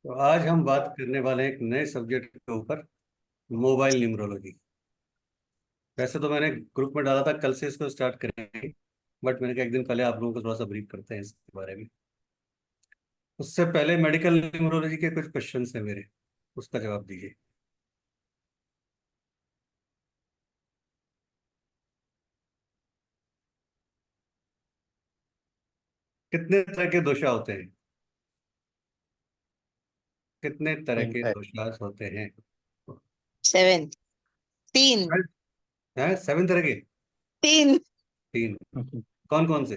तो आज हम बात करने वाले हैं एक नए सब्जेक्ट के ऊपर, मोबाइल न्यूमरोलॉजी। वैसे तो मैंने ग्रुप में डाला था कल से इसको स्टार्ट करेंगे, बट मैंने कहा एक दिन पहले आप लोगों को थोड़ा सा ब्रीफ करते हैं इसके बारे में। उससे पहले मेडिकल न्यूमरोलॉजी के कुछ क्वेश्चंस हैं मेरे, उसका जवाब दीजिए। कितने तरह के दोषा होते हैं? कितने तरह तीन के है। दोषास होते हैं? 7 3 हैं 7 तरह के? 3 3? कौन कौन से?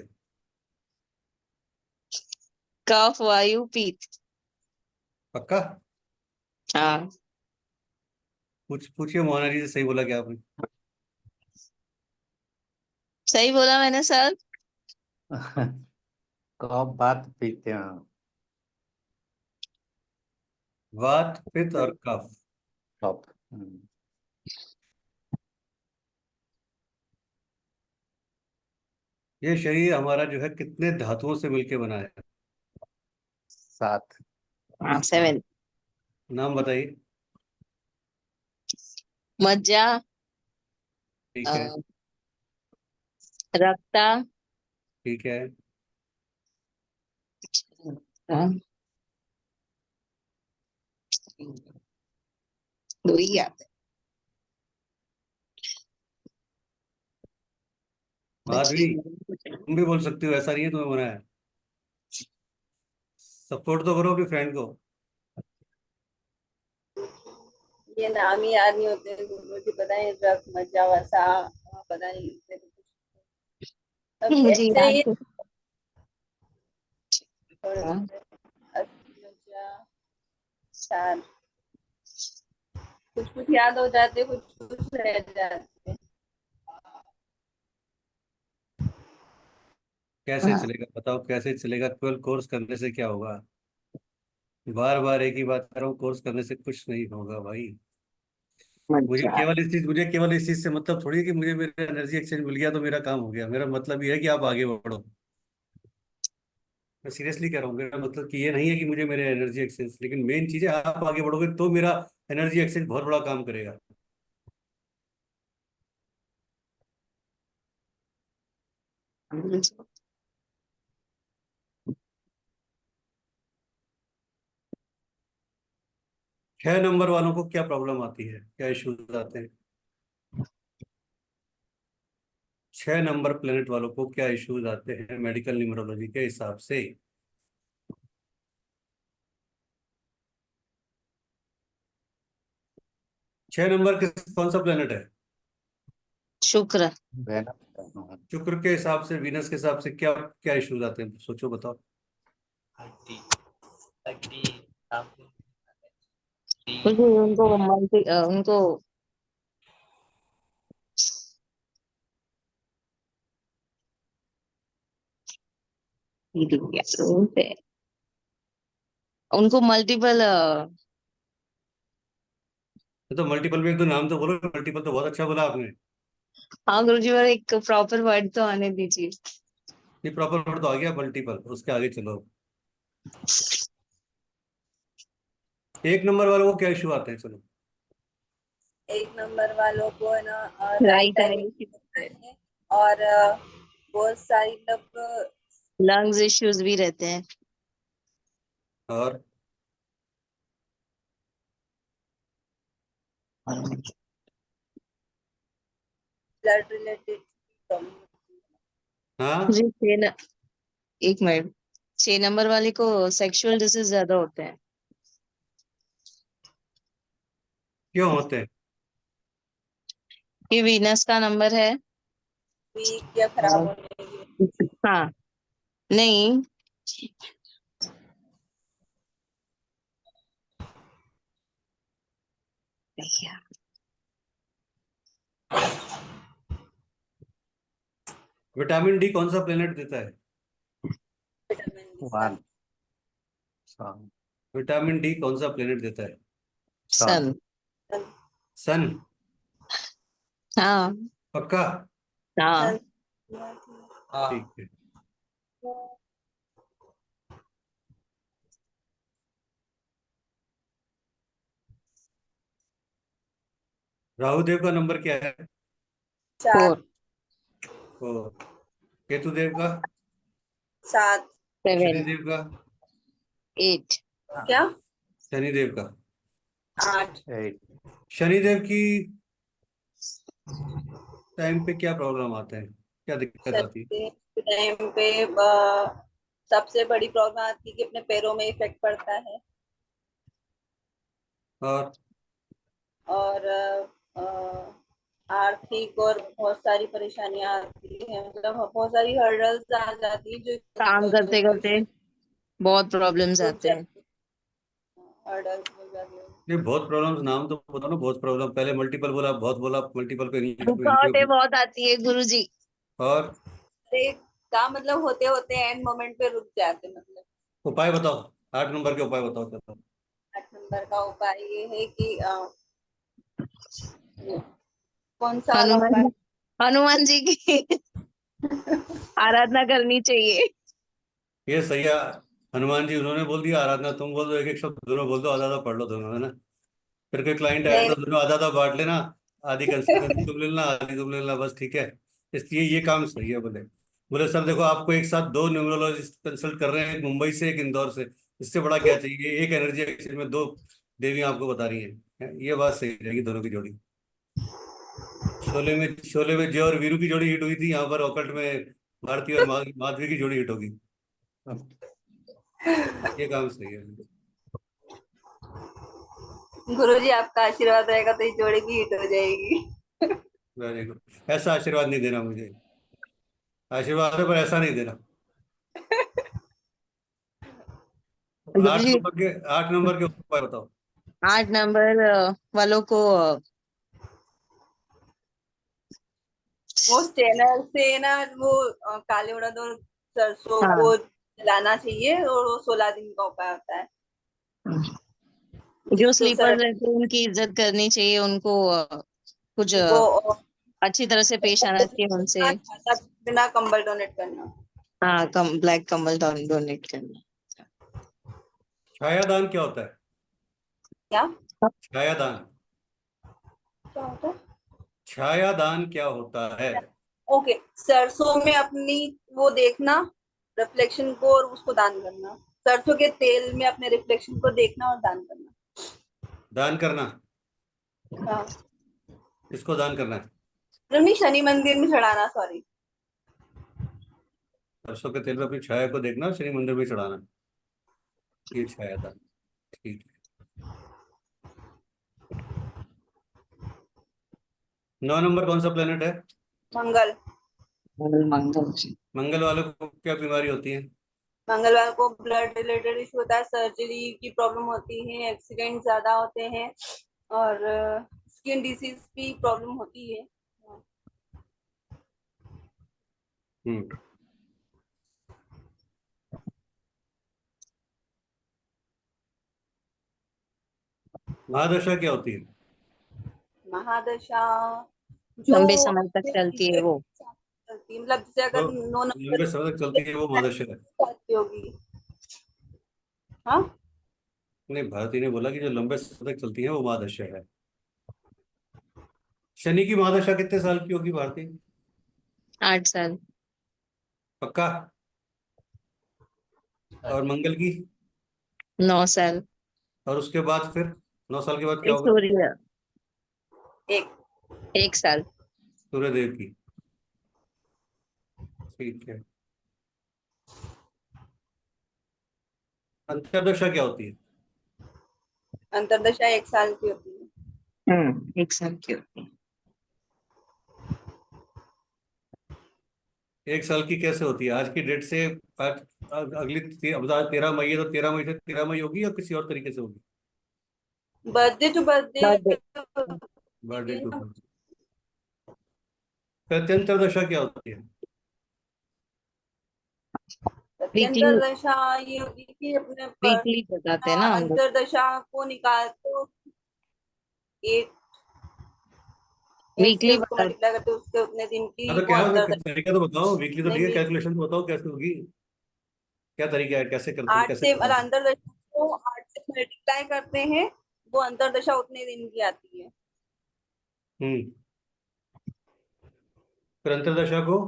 कफ वायु पित्त। पक्का? हाँ, पूछिए मोहना जी से, सही बोला क्या आपने? सही बोला मैंने सर। कब बात पीते हैं। वात, पित्त और कफ। कब ये शरीर हमारा जो है कितने धातुओं से मिलके बना है? 7। हाँ 7। नाम बताइए। मज्जा, ठीक है। अ, रक्ता, ठीक है। दो ही याद माधवी, है। तुम भी बोल सकती हो, ऐसा नहीं है तुम्हें मना है। सपोर्ट तो करो अपनी फ्रेंड को। ये नाम ही याद नहीं होते, मुझे पता है रक्त मज्जा वसा, पता नहीं इससे तो कुछ अब मुझे कैसे याद ये है। थोड़े हाँ, अस्थि मज्जा, शाल, कुछ कुछ याद हो जाते, कुछ कुछ रह जाते। कैसे चलेगा बताओ, कैसे चलेगा? 12 कोर्स करने से क्या होगा? बार बार एक ही बात कर रहा हूँ, कोर्स करने से कुछ नहीं होगा भाई। मज्जा। मुझे केवल इस चीज से मतलब थोड़ी है कि मुझे मेरा एनर्जी एक्सचेंज मिल गया तो मेरा काम हो गया। मेरा मतलब ये है कि आप आगे बढ़ो। मैं सीरियसली कह रहा हूँ, मेरा मतलब कि ये नहीं है कि मुझे मेरे एनर्जी एक्सचेंज, लेकिन मेन चीज है आप आगे बढ़ोगे तो मेरा एनर्जी एक्सचेंज बहुत बड़ा काम करेगा। 6 नंबर वालों को क्या प्रॉब्लम आती है, क्या इश्यूज आते हैं? 6 नंबर प्लेनेट वालों को क्या इश्यूज आते हैं मेडिकल न्यूमरोलॉजी के हिसाब से? 6 नंबर कौन सा प्लेनेट है? शुक्र। वेनम। शुक्र के हिसाब से, वीनस के हिसाब से क्या क्या इश्यूज आते हैं, सोचो बताओ। हड्डी हड्डी मुझे उनको उनको मल्टीपल। तो मल्टीपल में एक दो नाम तो बोलो, मल्टीपल तो बहुत अच्छा बोला आपने। हाँ गुरुजी, पर एक प्रॉपर वर्ड तो आने दीजिए। ये प्रॉपर वर्ड तो आ गया मल्टीपल, उसके आगे चलो। 1 नंबर वालों को क्या इशू आते हैं, चलो। एक नंबर वालों को है ना, राइट राइट आई आई, में होता है। और बहुत सारी मतलब लंग्स इश्यूज भी रहते हैं। और ब्लड रिलेटेड प्रॉब्लम। हाँ, मुझे एक मिनट, 6 नंबर वाले को सेक्सुअल डिसीज ज्यादा होते हैं। क्यों होते हैं? ये वीनस का नंबर है। वीक या खराब और होने की। हाँ, नहीं, विटामिन डी कौन सा प्लेनेट देता है? Vitamin D one. Sun. Sun. Vitamin D कौन सा प्लेनेट देता है? सन। सन। सन? हाँ पक्का? हाँ। सन। ठीक है। राहु देव का नंबर क्या है? 4 4। केतु देव का? 7 7 शनिदेव का? 8 क्या शनिदेव का? 8 8 शनिदेव की टाइम पे क्या प्रॉब्लम आते हैं, क्या दिक्कत आती है? के टाइम पे सबसे बड़ी प्रॉब्लम आती है कि अपने पैरों में इफेक्ट पड़ता है और और आर्थिक और बहुत सारी परेशानियां आती है, मतलब बहुत सारी हर्डल्स आ जाती है जो काम करते करते बहुत प्रॉब्लम्स रुक आते हैं। जाती है, हर्डल्स हो जाती है। ये बहुत प्रॉब्लम, नाम तो बताओ ना, बहुत प्रॉब्लम। पहले मल्टीपल बोला, बहुत बोला, मल्टीपल को इंग्लिश में रुकावटें बहुत आती है गुरुजी। और अरे का मतलब होते होते एंड मोमेंट पे रुक जाते, मतलब उपाय बताओ, 8 नंबर के उपाय बताओ चलो। 8 नंबर का उपाय ये है कि कौन सा वाला हनुमान उपाय? हनुमान जी की आराधना करनी चाहिए। ये सही है। हनुमान जी उन्होंने बोल दिया, आराधना तुम बोल दो, एक एक शब्द दोनों बोल दो, आधा आधा पढ़ लो दोनों, है ना। फिर कोई क्लाइंट आया नहीं तो दोनों आधा आधा बांट लेना। आधी कंसल्टेंसी तुम ले लेना, आधी तुम ले लेना, बस ठीक है। इसलिए ये काम सही है। बोले बोले सर देखो, आपको एक साथ 2 न्यूमरोलॉजिस्ट कंसल्ट कर रहे हैं, एक मुंबई से एक इंदौर से। इससे बड़ा क्या चाहिए? एक एनर्जी एक्सचेंज में 2 देवियां आपको बता रही हैं। ये बात सही रहेगी दोनों की जोड़ी। शोले में जय और वीरू की जोड़ी हिट हुई थी, यहाँ पर ऑकल्ट में भारती और माधवी की जोड़ी हिट होगी। ये काम सही है। गुरुजी आपका आशीर्वाद रहेगा तो इस जोड़ी की हिट हो जाएगी। Very good. ऐसा आशीर्वाद नहीं देना मुझे, आशीर्वाद है पर ऐसा नहीं देना। आठ गुरुजी नंबर के 8 नंबर के उपाय बताओ। 8 नंबर वालों को वो चैनल से ना वो काले उड़द और सरसों हाँ को जलाना चाहिए और वो 16 दिन का उपाय होता है। जो तो स्लीपर सर रहते हैं उनकी इज्जत करनी चाहिए, उनको कुछ उनको अच्छी तरह से पेश आना चाहिए उनसे। बिना कंबल डोनेट करना। हाँ ब्लैक कमल डोनेट करना। छायादान क्या होता है? क्या छायादान, क्या होता है? छायादान क्या होता है? ओके, सरसों में अपनी वो देखना रिफ्लेक्शन को और उसको दान करना। सरसों के तेल में अपने रिफ्लेक्शन को देखना और दान करना। दान करना? हाँ, किसको दान करना है? मतलब नहीं, शनि मंदिर में चढ़ाना, सॉरी। सरसों के तेल में अपनी छाया को देखना, शनि मंदिर में चढ़ाना। ये छायादान, ठीक है। 9 नंबर कौन सा प्लेनेट है? मंगल। मंगल। मंगल वालों को क्या बीमारी होती है? मंगलवार को ब्लड रिलेटेड इशू होता है, सर्जरी की प्रॉब्लम होती है, एक्सीडेंट ज्यादा होते हैं और स्किन डिसीज की प्रॉब्लम होती है। हम्म। महादशा क्या होती है? महादशा जो लंबे समय तक चलती है वो। चलती है, मतलब जैसे तो अगर 9 नंबर लंबे समय तक चलती है वो महादशा है। चलती होगी। हाँ, नहीं, भारती ने बोला कि जो लंबे समय तक चलती है वो महादशा है। शनि की महादशा कितने साल की होगी भारती? 8 साल। पक्का? और मंगल की? 9 साल। और उसके बाद फिर 9 साल के बाद क्या एक होगा? सूर्य एक 1 साल। सूर्यदेव की, ठीक है। अंतर्दशा क्या होती है? अंतर्दशा 1 साल की होती है। 1 साल की होती है। 1 साल की कैसे होती है आज की डेट से? आज अगली अब आज 13 मई है, तो 13 मई से 13 मई होगी या किसी और तरीके से होगी? Birthday to birthday. Birthday. Birthday to birthday. प्रत्यंतरदशा क्या होती है? वीकली अंतर्दशा ये होगी कि अपने वीकली बताते हैं ना हम लोग। अंतर्दशा को निकाल तो एट एट से वीकली उसको बताते। मल्टीप्लाई करते उसके उतने दिन की हाँ तो वो क्या होगा, अंतर्दशा। तरीका तो बताओ, वीकली तो नहीं ठीक है, भी कैलकुलेशन तो बताओ कैसे होगी। क्या तरीका है, कैसे करते हैं, आठ कैसे से मतलब करते हैं? अंतर्दशा को 8 से मल्टीप्लाई करते हैं, वो अंतर्दशा उतने दिन की आती है। फिर अंतर्दशा को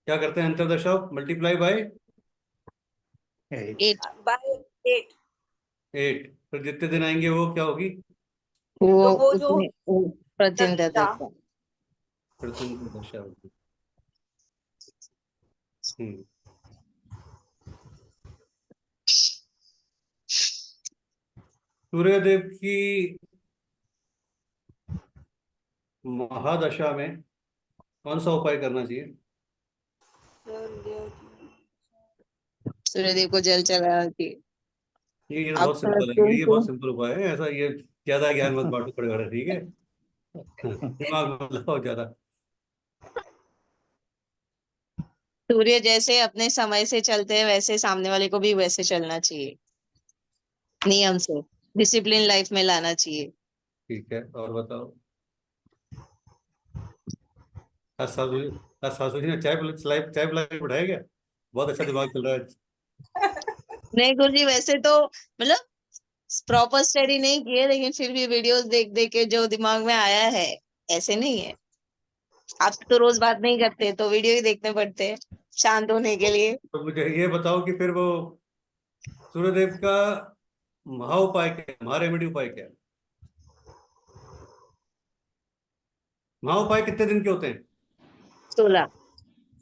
क्या करते हैं? अंतर्दशा मल्टीप्लाई बाय 8 8 बाय 8। 8। फिर जितने दिन आएंगे वो क्या होगी? वो तो वो जो उसमें प्रत्यंता दशा, दशा। प्रत्यंतदशा होगी। हम्म सूर्यदेव की महादशा में कौन सा उपाय करना चाहिए? सूर्यदेव को जल चढ़ाना चाहिए। ये आप बहुत सिंपल है, समझते हैं ये तो बहुत सिंपल उपाय है। ऐसा ये ज्यादा ज्ञान मत बांटो पड़े वाला, ठीक है? दिमाग मत लगाओ ज्यादा। सूर्य जैसे अपने समय से चलते हैं वैसे सामने वाले को भी वैसे चलना चाहिए, नियम से, डिसिप्लिन लाइफ में लाना चाहिए। ठीक है, और बताओ। आज सासू आज सासू जी ने चाय पिला के बिठाया क्या? बहुत अच्छा दिमाग चल रहा है। नहीं गुरुजी, वैसे तो मतलब प्रॉपर स्टडी नहीं किए, लेकिन फिर भी वीडियोस देख देख के जो दिमाग में आया है, ऐसे नहीं है। आप तो रोज बात नहीं करते तो वीडियो ही देखने पड़ते हैं शांत होने के लिए। तो मुझे ये बताओ कि फिर वो सूर्यदेव का महा उपाय क्या है? महा रेमेडी उपाय क्या है? महा उपाय कितने दिन के होते हैं? 16।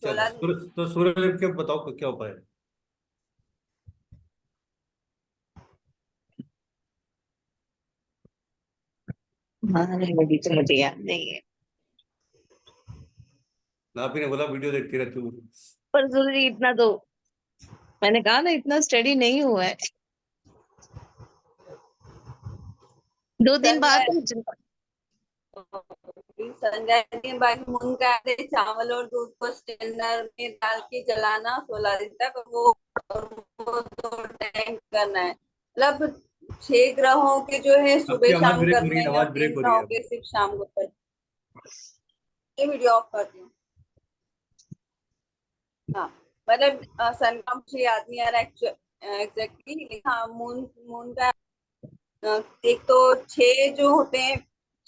चलो 16 दिन। तो सूर्यदेव के बताओ क्या उपाय है? हाँ रेमेडी तो मुझे याद नहीं है, आप ही ने बोला वीडियो देखती रहती हूँ। पर गुरुजी इतना तो मैंने कहा ना, इतना स्टडी नहीं हुआ है। 2 दिन बाद सनराइज के बाद मूंग का आधे चावल और दूध को स्ट्रेनर में डाल के जलाना 16 दिन तक, और वो 2 टाइम करना है। मतलब 6 ग्रहों के जो है आपकी सुबह आवाज शाम ब्रेक हो रही करने है, हैं और आवाज ब्रेक 3 हो रही ग्रहों है। के सिर्फ शाम को करने हैं। ये वीडियो ऑफ करती हूँ। हाँ, मतलब सन का मुझे याद नहीं आ रहा एग्जैक्टली, लेकिन हाँ मून मून का एक तो 6 जो होते हैं,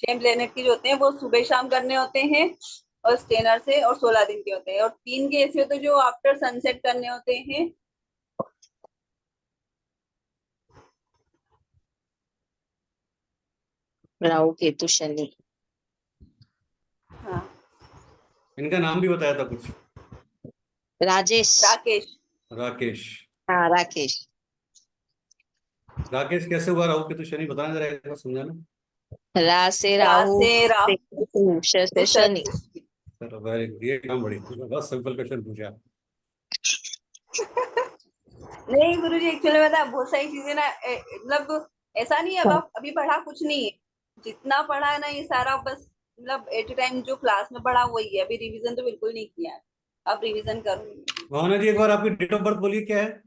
6 प्लेनेट के जो होते हैं वो सुबह शाम करने होते हैं और स्टेनर से, और 16 दिन के होते हैं, और 3 के ऐसे होते हैं जो आफ्टर सनसेट करने होते हैं। राहु केतु शनि। हाँ, इनका नाम भी बताया था कुछ। राजेश। राकेश। राकेश। हाँ राकेश। राकेश कैसे हुआ राहु केतु शनि? बताना जरा, एक बार समझाना। रा से रा राहु, से से राहु, केतु, श से शनि। चलो वेरी गुड, ये काम बड़ी बहुत सिंपल क्वेश्चन पूछा। नहीं गुरुजी, एक्चुअली पता है बहुत सारी चीजें ना, मतलब ऐसा नहीं है अब अभी पढ़ा कुछ नहीं है, जितना पढ़ा है ना ये सारा बस मतलब एट टाइम जो क्लास में पढ़ा वही है, अभी रिवीजन तो बिल्कुल नहीं किया है, अब रिवीजन करूंगी। भावना जी, एक बार आपकी डेट ऑफ बर्थ बोलिए, क्या है?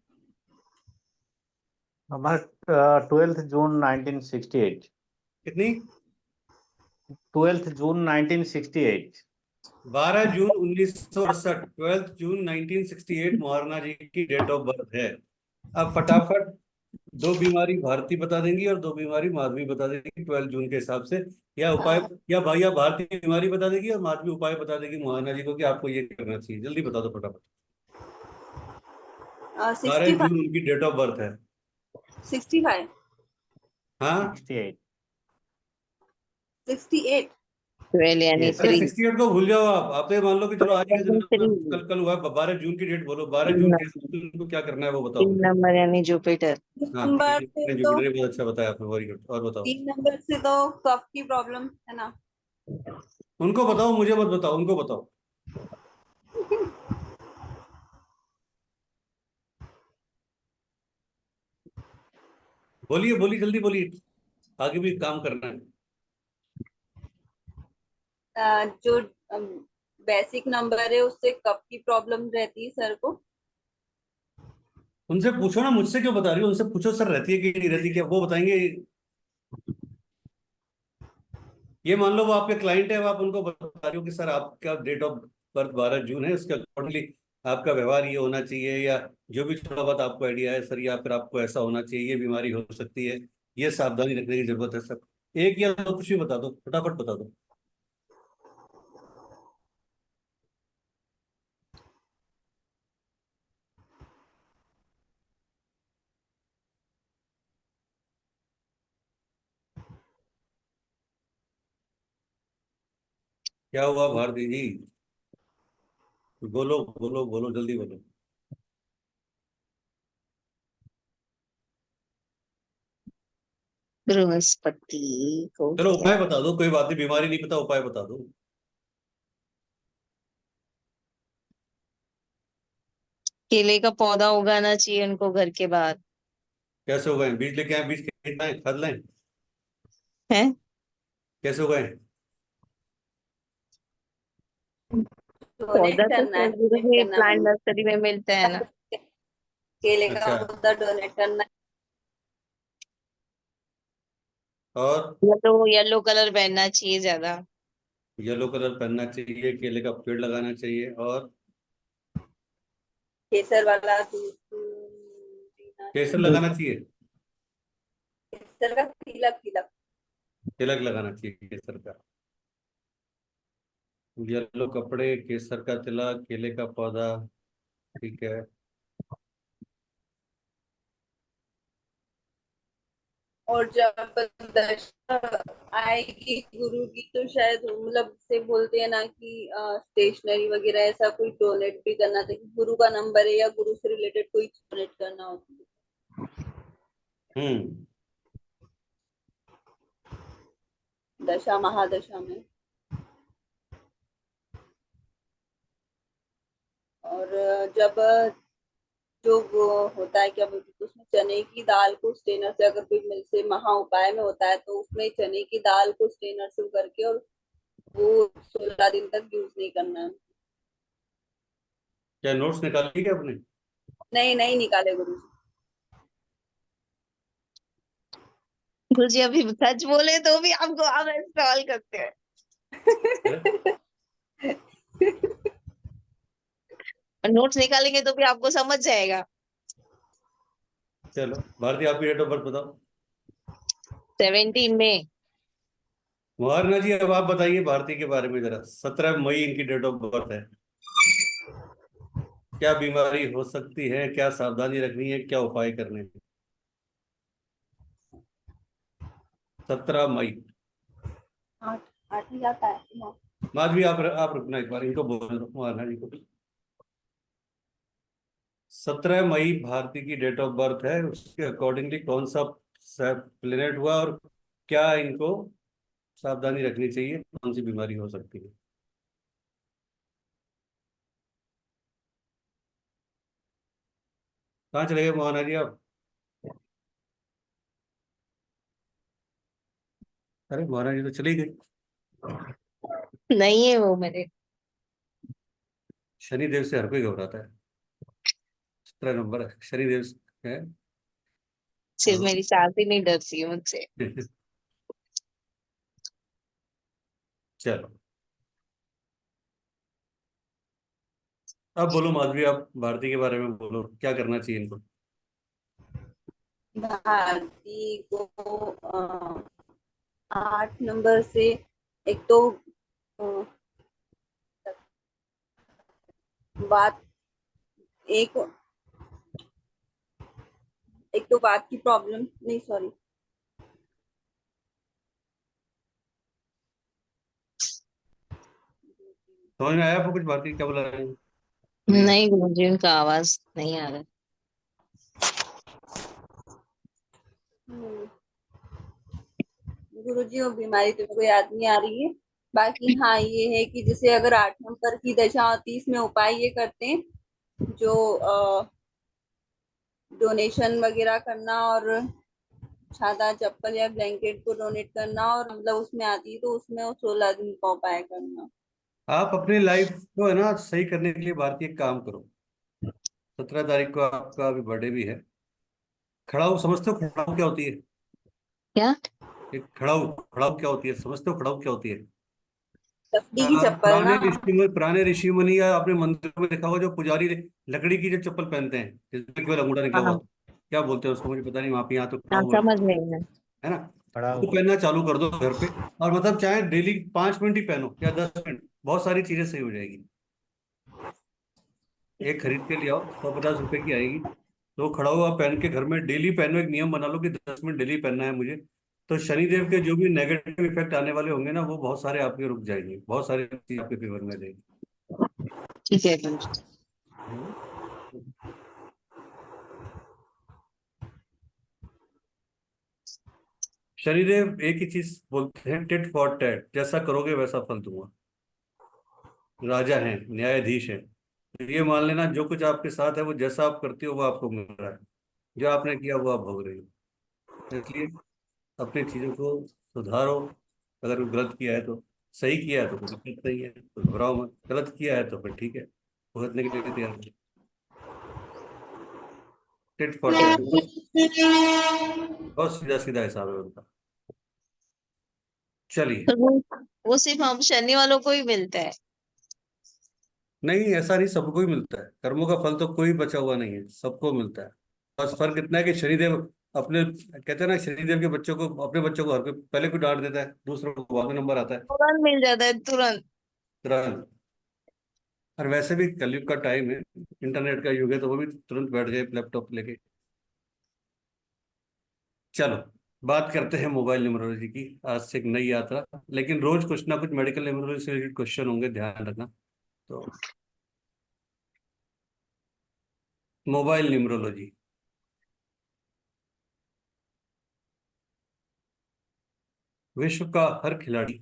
हमारा 12 जून 1968। कितनी? 12 जून 1968। 12 जून 1968, 12 जून 1968 महाराणा जी की डेट ऑफ बर्थ है। अब फटाफट 2 बीमारी भारती बता देंगी और 2 बीमारी माधवी बता देंगी 12 जून के हिसाब से। या उपाय, हाँ, या भाई या भारती बीमारी बता देगी और माधवी उपाय बता देगी महाराणा जी को कि आपको ये करना चाहिए। जल्दी बता दो फटाफट। 12 65। जून उनकी डेट ऑफ बर्थ है। 65। हाँ, 68। 68। 12 यानी Yes. अरे 3। 68 को भूल जाओ आप तो ये मान लो कि चलो आज ही का यानी जन्म है, 3। कल कल हुआ है। 12 जून की डेट बोलो, 12 जून के हिसाब से उनको क्या करना है वो बताओ 3 मुझे। नंबर यानी जुपिटर। हाँ, नंबर से तो जुपिटर, बहुत अच्छा बताया आपने, वेरी गुड। और बताओ। 3 नंबर से तो कफ की प्रॉब्लम है ना। उनको बताओ, मुझे मत बताओ, उनको बताओ। बोलिए बोलिए, जल्दी बोलिए, आगे भी काम करना है। जो बेसिक नंबर है उससे कफ की प्रॉब्लम रहती है सर को। उनसे पूछो ना, मुझसे क्यों बता रही हो? उनसे पूछो सर रहती है कि नहीं रहती, क्या वो बताएंगे? ये मान लो वो आपके क्लाइंट है, अब आप उनको बता रही हो कि सर आपका डेट ऑफ बर्थ 12 जून है, उसके अकॉर्डिंगली आपका व्यवहार ये होना चाहिए, या जो भी थोड़ा बहुत आपको आइडिया है सर, या फिर आपको ऐसा होना चाहिए, ये बीमारी हो सकती है, ये सावधानी रखने की जरूरत है सर। एक या दो कुछ भी बता दो, फटाफट बता दो। क्या हुआ भारती जी? बोलो बोलो बोलो, जल्दी बोलो। बृहस्पति को चलो किया। उपाय बता दो, कोई बात नहीं, बीमारी नहीं पता, उपाय बता दो। केले का पौधा उगाना चाहिए उनको घर के बाहर। कैसे उगाएं? बीज लेके आए, बीज खरीदना है, खाद लाएं? है कैसे उगाएं? डोनेट पौधा तो करना है, डोनेट ये करना प्लांट मम्मी। नर्सरी में मिलता है ना। केले का अच्छा, पौधा डोनेट करना है। और येलो येलो कलर पहनना चाहिए ज्यादा। येलो कलर पहनना चाहिए, केले का पेड़ लगाना चाहिए, और केसर वाला दूध पीना केसर चाहिए। लगाना चाहिए। केसर का तिलक, तिलक। तिलक लगाना चाहिए केसर का। येलो कपड़े, केसर का तिलक, केले का पौधा। ठीक है। और जब दशा आएगी गुरु की, तो शायद मतलब से बोलते हैं ना कि स्टेशनरी वगैरह ऐसा कोई डोनेट भी करना चाहिए। गुरु का नंबर है या गुरु से रिलेटेड कोई डोनेट करना होता है हम्म। दशा महादशा में। और जब जो वो होता है क्या बोलते हैं, उसमें चने की दाल को स्ट्रेनर से, अगर कोई मिल से महा उपाय में होता है तो उसमें चने की दाल को स्ट्रेनर से करके, और वो 16 दिन तक यूज नहीं करना है। क्या नोट्स निकाल लिए क्या आपने? नहीं, नहीं निकाले गुरु जी। गुरुजी अभी सच बोले तो भी आपको आप इंस्टॉल करते हैं। हैं? और नोट्स निकालेंगे तो भी आपको समझ जाएगा। चलो भारती, आपकी डेट ऑफ बर्थ बताओ। 17 में। मोहरना जी, अब आप बताइए भारती के बारे में जरा। 17 मई इनकी डेट ऑफ बर्थ है। क्या बीमारी हो सकती है, क्या सावधानी रखनी है, क्या उपाय करने हैं? 17 मई। 8, 8 ही जाता है। हाँ। माधवी, आप रुकना एक बार, इनको बोल दो मोहरना जी को। 17 मई भारती की डेट ऑफ बर्थ है, उसके अकॉर्डिंगली कौन सा प्लेनेट हुआ, और क्या इनको सावधानी रखनी चाहिए, कौन सी बीमारी हो सकती है? कहाँ चले गए मोहना जी आप? अरे मोहना जी तो चली गई। नहीं है वो मेरे। शनिदेव से हर कोई घबराता है। 17 नंबर है, शनिदेव है। सिर्फ मेरी सास ही नहीं डरती है मुझसे। चलो, अब बोलो माधवी, आप भारती के बारे में बोलो, क्या करना चाहिए इनको? भारती को 8 नंबर से एक तो अ, बात, एक एक तो बात की प्रॉब्लम नहीं, सॉरी, समझ में आया आपको कुछ भारती क्या बोला रहे हैं? क्लियर? नहीं गुरुजी उनका आवाज नहीं आ रहा। गुरुजी वो बीमारी तो मेरे को याद नहीं आ रही है। बाकी हाँ ये है कि जैसे अगर 8 नंबर की दशा होती है, इसमें उपाय ये करते हैं जो डोनेशन वगैरह करना, और छाता चप्पल या ब्लैंकेट को डोनेट करना, और मतलब उसमें आती है तो उसमें वो 16 दिन का उपाय करना। आप अपनी लाइफ को है ना सही करने के लिए भारतीय एक काम करो। 17 तारीख को आपका अभी बर्थडे भी है। खड़ाऊ समझते हो? खड़ाऊ क्या होती है? क्या? एक खड़ाऊ, खड़ाऊ क्या होती है समझते हो? खड़ाऊ क्या होती है? लकड़ी की चप्पल ना। पुराने ऋषि मुनि या आपने मंदिर में देखा होगा जो पुजारी लकड़ी की जो चप्पल पहनते हैं जिसमें केवल अंगूठा निकला हुआ, हाँ क्या बोलते हैं उसको, मुझे पता नहीं, वहां पे यहाँ तो खड़ा हाँ, हुआ समझ गई मैं। है ना। खड़ा वो हुआ। पहनना चालू कर दो घर पे, और मतलब चाहे डेली 5 मिनट ही पहनो या 10 मिनट, बहुत सारी चीजें सही हो जाएगी। एक खरीद के ले आओ, 150 रुपए की आएगी, तो खड़ा हुआ पहन के घर में डेली पहनो, एक नियम बना लो कि 10 मिनट डेली पहनना है मुझे। तो शनिदेव के जो भी नेगेटिव इफेक्ट आने वाले होंगे ना, वो बहुत सारे आपके रुक जाएंगे, बहुत सारी चीज आपके फेवर में रहेगी। ठीक है गुरुजी। हम्म। शनिदेव एक ही चीज बोलते हैं, टिट फॉर टैट, जैसा करोगे वैसा फल दूंगा। राजा हैं, न्यायाधीश हैं, तो ये मान लेना जो कुछ आपके साथ है वो जैसा आप करते हो वो आपको मिल रहा है, जो आपने किया वो आप भोग रहे हो। इसलिए अपनी चीजों को सुधारो। अगर गलत किया है तो, सही किया है तो कोई दिक्कत नहीं है तो घबराओ मत, गलत किया है तो फिर ठीक है, भुगतने के लिए तैयार हो। टिट फॉर टैट, बहुत सीधा सीधा हिसाब है उनका। चलिए। तो वो सिर्फ हम शनि वालों को ही मिलता है। नहीं, ऐसा नहीं, सबको ही मिलता है, कर्मों का फल तो कोई बचा हुआ नहीं है, सबको मिलता है। बस फर्क इतना है कि शनिदेव अपने, कहते हैं ना, शनिदेव के बच्चों को, अपने बच्चों को हर कोई पहले कोई डांट देता है, दूसरों को बाद में नंबर आता है तुरंत मिल जाता है तुरंत। तुरंत। और वैसे भी कलयुग का टाइम है, इंटरनेट का युग है, तो वो भी तुरंत बैठ गए लैपटॉप लेके। चलो, बात करते हैं मोबाइल न्यूमरोलॉजी की, आज से एक नई यात्रा। लेकिन रोज कुछ ना कुछ मेडिकल न्यूमरोलॉजी से रिलेटेड क्वेश्चन होंगे, ध्यान रखना। तो मोबाइल न्यूमरोलॉजी, विश्व का हर खिलाड़ी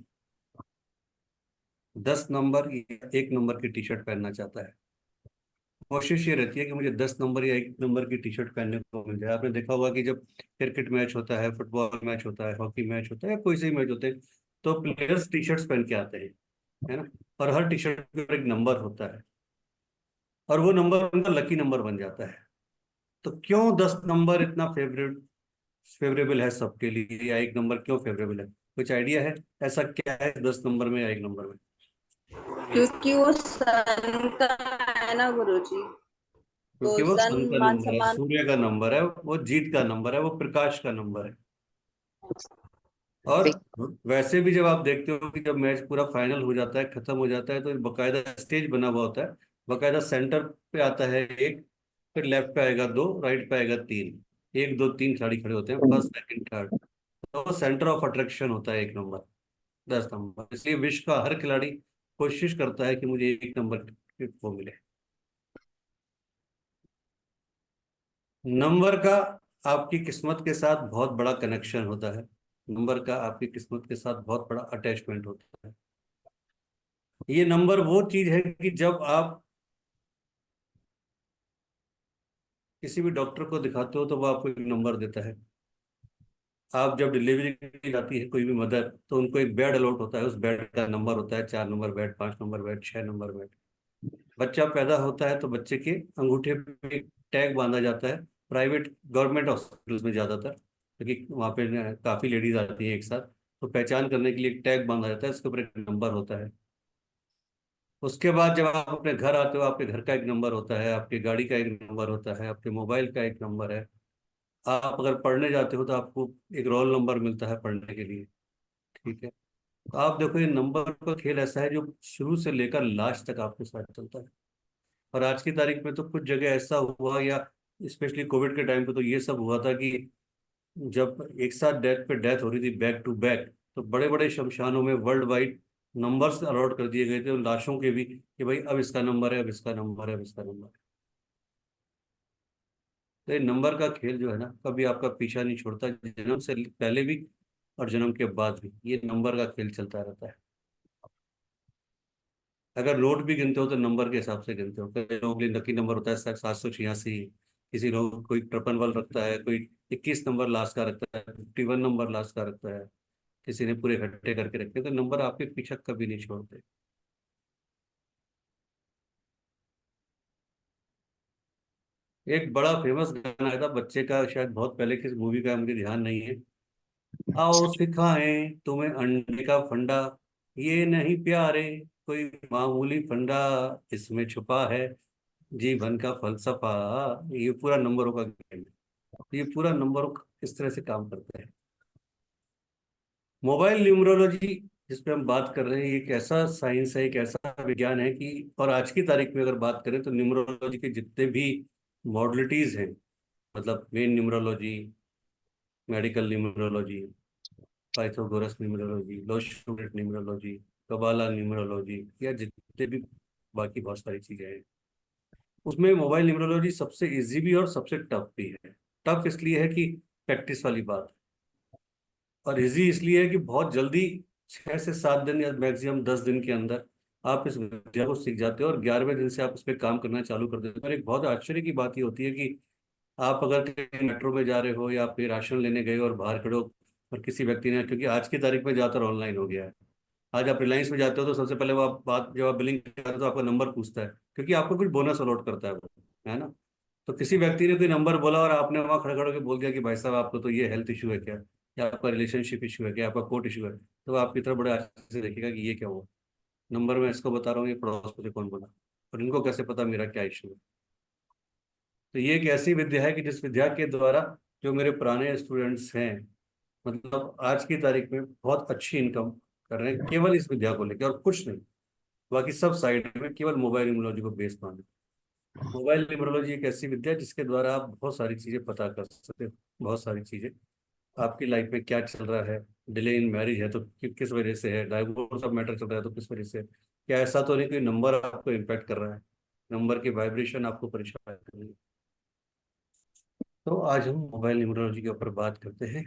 10 नंबर या 1 नंबर की टी शर्ट पहनना चाहता है। कोशिश ये रहती है कि मुझे 10 नंबर या 1 नंबर की टी शर्ट पहनने को मिल जाए। आपने देखा होगा कि जब क्रिकेट मैच होता है, फुटबॉल मैच होता है, हॉकी मैच होता है, या कोई से मैच होते हैं, तो प्लेयर्स टी शर्ट्स पहन के आते हैं, है ना। और हर टी शर्ट पे एक नंबर होता है, और वो नंबर उनका लकी नंबर बन जाता है। तो क्यों 10 नंबर इतना फेवरेबल है सबके लिए, या 1 नंबर क्यों फेवरेबल है? कुछ आइडिया है ऐसा क्या है 10 नंबर में या 1 नंबर में? क्योंकि वो सन का है ना गुरुजी, तो क्योंकि वो सन सन का मान नंबर है, सम्मान। सूर्य का नंबर है, वो जीत का नंबर है, वो प्रकाश का नंबर है। और वैसे भी जब आप देखते हो कि जब मैच पूरा फाइनल हो जाता है, खत्म हो जाता है, तो एक बकायदा स्टेज बना हुआ होता है। बकायदा सेंटर पे आता है एक, फिर लेफ्ट पे आएगा दो, राइट पे आएगा तीन, 1 2 3 खिलाड़ी खड़े होते हैं, फर्स्ट सेकंड थर्ड। तो वो सेंटर ऑफ अट्रैक्शन होता है 1 नंबर, 10 नंबर। इसलिए विश्व का हर खिलाड़ी कोशिश करता है कि मुझे 1 नंबर वो मिले। नंबर का आपकी किस्मत के साथ बहुत बड़ा कनेक्शन होता है, नंबर का आपकी किस्मत के साथ बहुत बड़ा अटैचमेंट होता है। ये नंबर वो चीज है कि जब आप किसी भी डॉक्टर को दिखाते हो तो वो आपको एक नंबर देता है। आप जब डिलीवरी के लिए जाती है कोई भी मदर, तो उनको एक बेड अलॉट होता है, उस बेड का नंबर होता है, 4 number bed, 5 number bed, 6 number bed. बच्चा पैदा होता है तो बच्चे के अंगूठे पे एक टैग बांधा जाता है, प्राइवेट गवर्नमेंट हॉस्पिटल्स में ज्यादातर, क्योंकि वहाँ पे काफी लेडीज आती हैं एक साथ, तो पहचान करने के लिए एक टैग बांधा जाता है, उसके ऊपर एक नंबर होता है। उसके बाद जब आप अपने घर आते हो, आपके घर का एक नंबर होता है, आपकी गाड़ी का एक नंबर होता है, आपके मोबाइल का एक नंबर है। आप अगर पढ़ने जाते हो तो आपको एक रोल नंबर मिलता है पढ़ने के लिए, ठीक है। तो आप देखो, ये नंबर का खेल ऐसा है जो शुरू से लेकर लास्ट तक आपके साथ चलता है। और आज की तारीख में तो कुछ जगह ऐसा हुआ, या स्पेशली कोविड के टाइम पे तो ये सब हुआ था कि जब एक साथ डेथ पे डेथ हो रही थी बैक टू बैक, तो बड़े बड़े शमशानों में वर्ल्ड वाइड नंबर्स अलॉट कर दिए गए थे उन लाशों के भी, कि भाई अब इसका नंबर है, अब इसका नंबर है, अब इसका नंबर है। तो ये नंबर का खेल जो है ना, कभी आपका पीछा नहीं छोड़ता, जन्म से पहले भी और जन्म के बाद भी ये नंबर का खेल चलता रहता है। अगर नोट भी गिनते हो तो नंबर के हिसाब से गिनते हो। कई लोगों के लिए लकी नंबर होता है 786, किसी लोग कोई 53 रखता है, कोई 21 नंबर लास्ट का रखता है, 51 नंबर लास्ट का रखता है, किसी ने पूरे इकट्ठे करके रखे। तो नंबर आपके पीछा कभी नहीं छोड़ते। एक बड़ा फेमस गाना आया था बच्चे का, शायद बहुत पहले किस मूवी का है, मुझे ध्यान नहीं है। आओ सिखाएं तुम्हें अंडे का फंडा, ये नहीं प्यारे, कोई मामूली फंडा इसमें छुपा है, जीवन का फलसफा। ये पूरा नंबरों का गेम है। ये पूरा नंबरों इस तरह से काम करते हैं। मोबाइल न्यूमरोलॉजी जिस पे हम बात कर रहे हैं, ये एक ऐसा साइंस है, एक ऐसा विज्ञान है कि, और आज की तारीख में अगर बात करें तो न्यूमरोलॉजी के जितने भी मॉडलिटीज हैं, मतलब main numerology, medical numerology, Pythagoras numerology, लोशूरेट न्यूमरोलॉजी, कबाला न्यूमरोलॉजी, या जितने भी बाकी बहुत सारी चीजें हैं, उसमें मोबाइल न्यूमरोलॉजी सबसे इजी भी और सबसे टफ भी है। टफ इसलिए है कि प्रैक्टिस वाली बात, और इजी इसलिए है कि बहुत जल्दी 6 से 7 दिन या मैक्सिमम 10 दिन के अंदर आप इस विद्या को सीख जाते हो, और 11वें दिन से आप इस पर काम करना चालू कर देते हो। और एक बहुत आश्चर्य की बात ये होती है कि आप अगर कहीं मेट्रो में जा रहे हो या फिर राशन लेने गए और बाहर खड़े हो, और किसी व्यक्ति ने, क्योंकि आज की तारीख में ज़्यादातर ऑनलाइन हो गया है, आज आप रिलायंस में जाते हो तो सबसे पहले वो आप बात, जब आप बिलिंग करते हो तो आपका नंबर पूछता है, क्योंकि आपको कुछ बोनस अलॉट करता है वो, है ना। तो किसी व्यक्ति ने कोई नंबर बोला और आपने वहाँ खड़े खड़े होकर बोल दिया कि भाई साहब आपको तो ये हेल्थ इशू है क्या, या आपका रिलेशनशिप इशू है क्या, आपका कोर्ट इशू है, तो वो आपकी तरफ बड़े अच्छे से देखेगा कि ये क्या हुआ, नंबर मैं इसको बता रहा हूँ, ये पड़ोस मुझे कौन बोला, और इनको कैसे पता मेरा क्या इशू है। तो ये एक ऐसी विद्या है कि जिस विद्या के द्वारा जो मेरे पुराने स्टूडेंट्स हैं, मतलब आज की तारीख में बहुत अच्छी इनकम कर रहे हैं केवल इस विद्या को लेकर, और कुछ नहीं, बाकी सब साइड में केवल मोबाइल न्यूमरोलॉजी को बेस माने। मोबाइल न्यूमरोलॉजी एक ऐसी विद्या है जिसके द्वारा आप बहुत सारी चीजें पता कर सकते हो, बहुत सारी चीजें, आपकी लाइफ में क्या चल रहा है, डिले इन मैरिज है तो किस वजह से है, डाइवोर्स ऑफ मैटर चल रहा है तो किस वजह से है, क्या ऐसा तो नहीं कि नंबर आपको इम्पैक्ट कर रहा है, नंबर की वाइब्रेशन आपको परेशान कर रही है। तो आज हम मोबाइल न्यूमरोलॉजी के ऊपर बात करते हैं।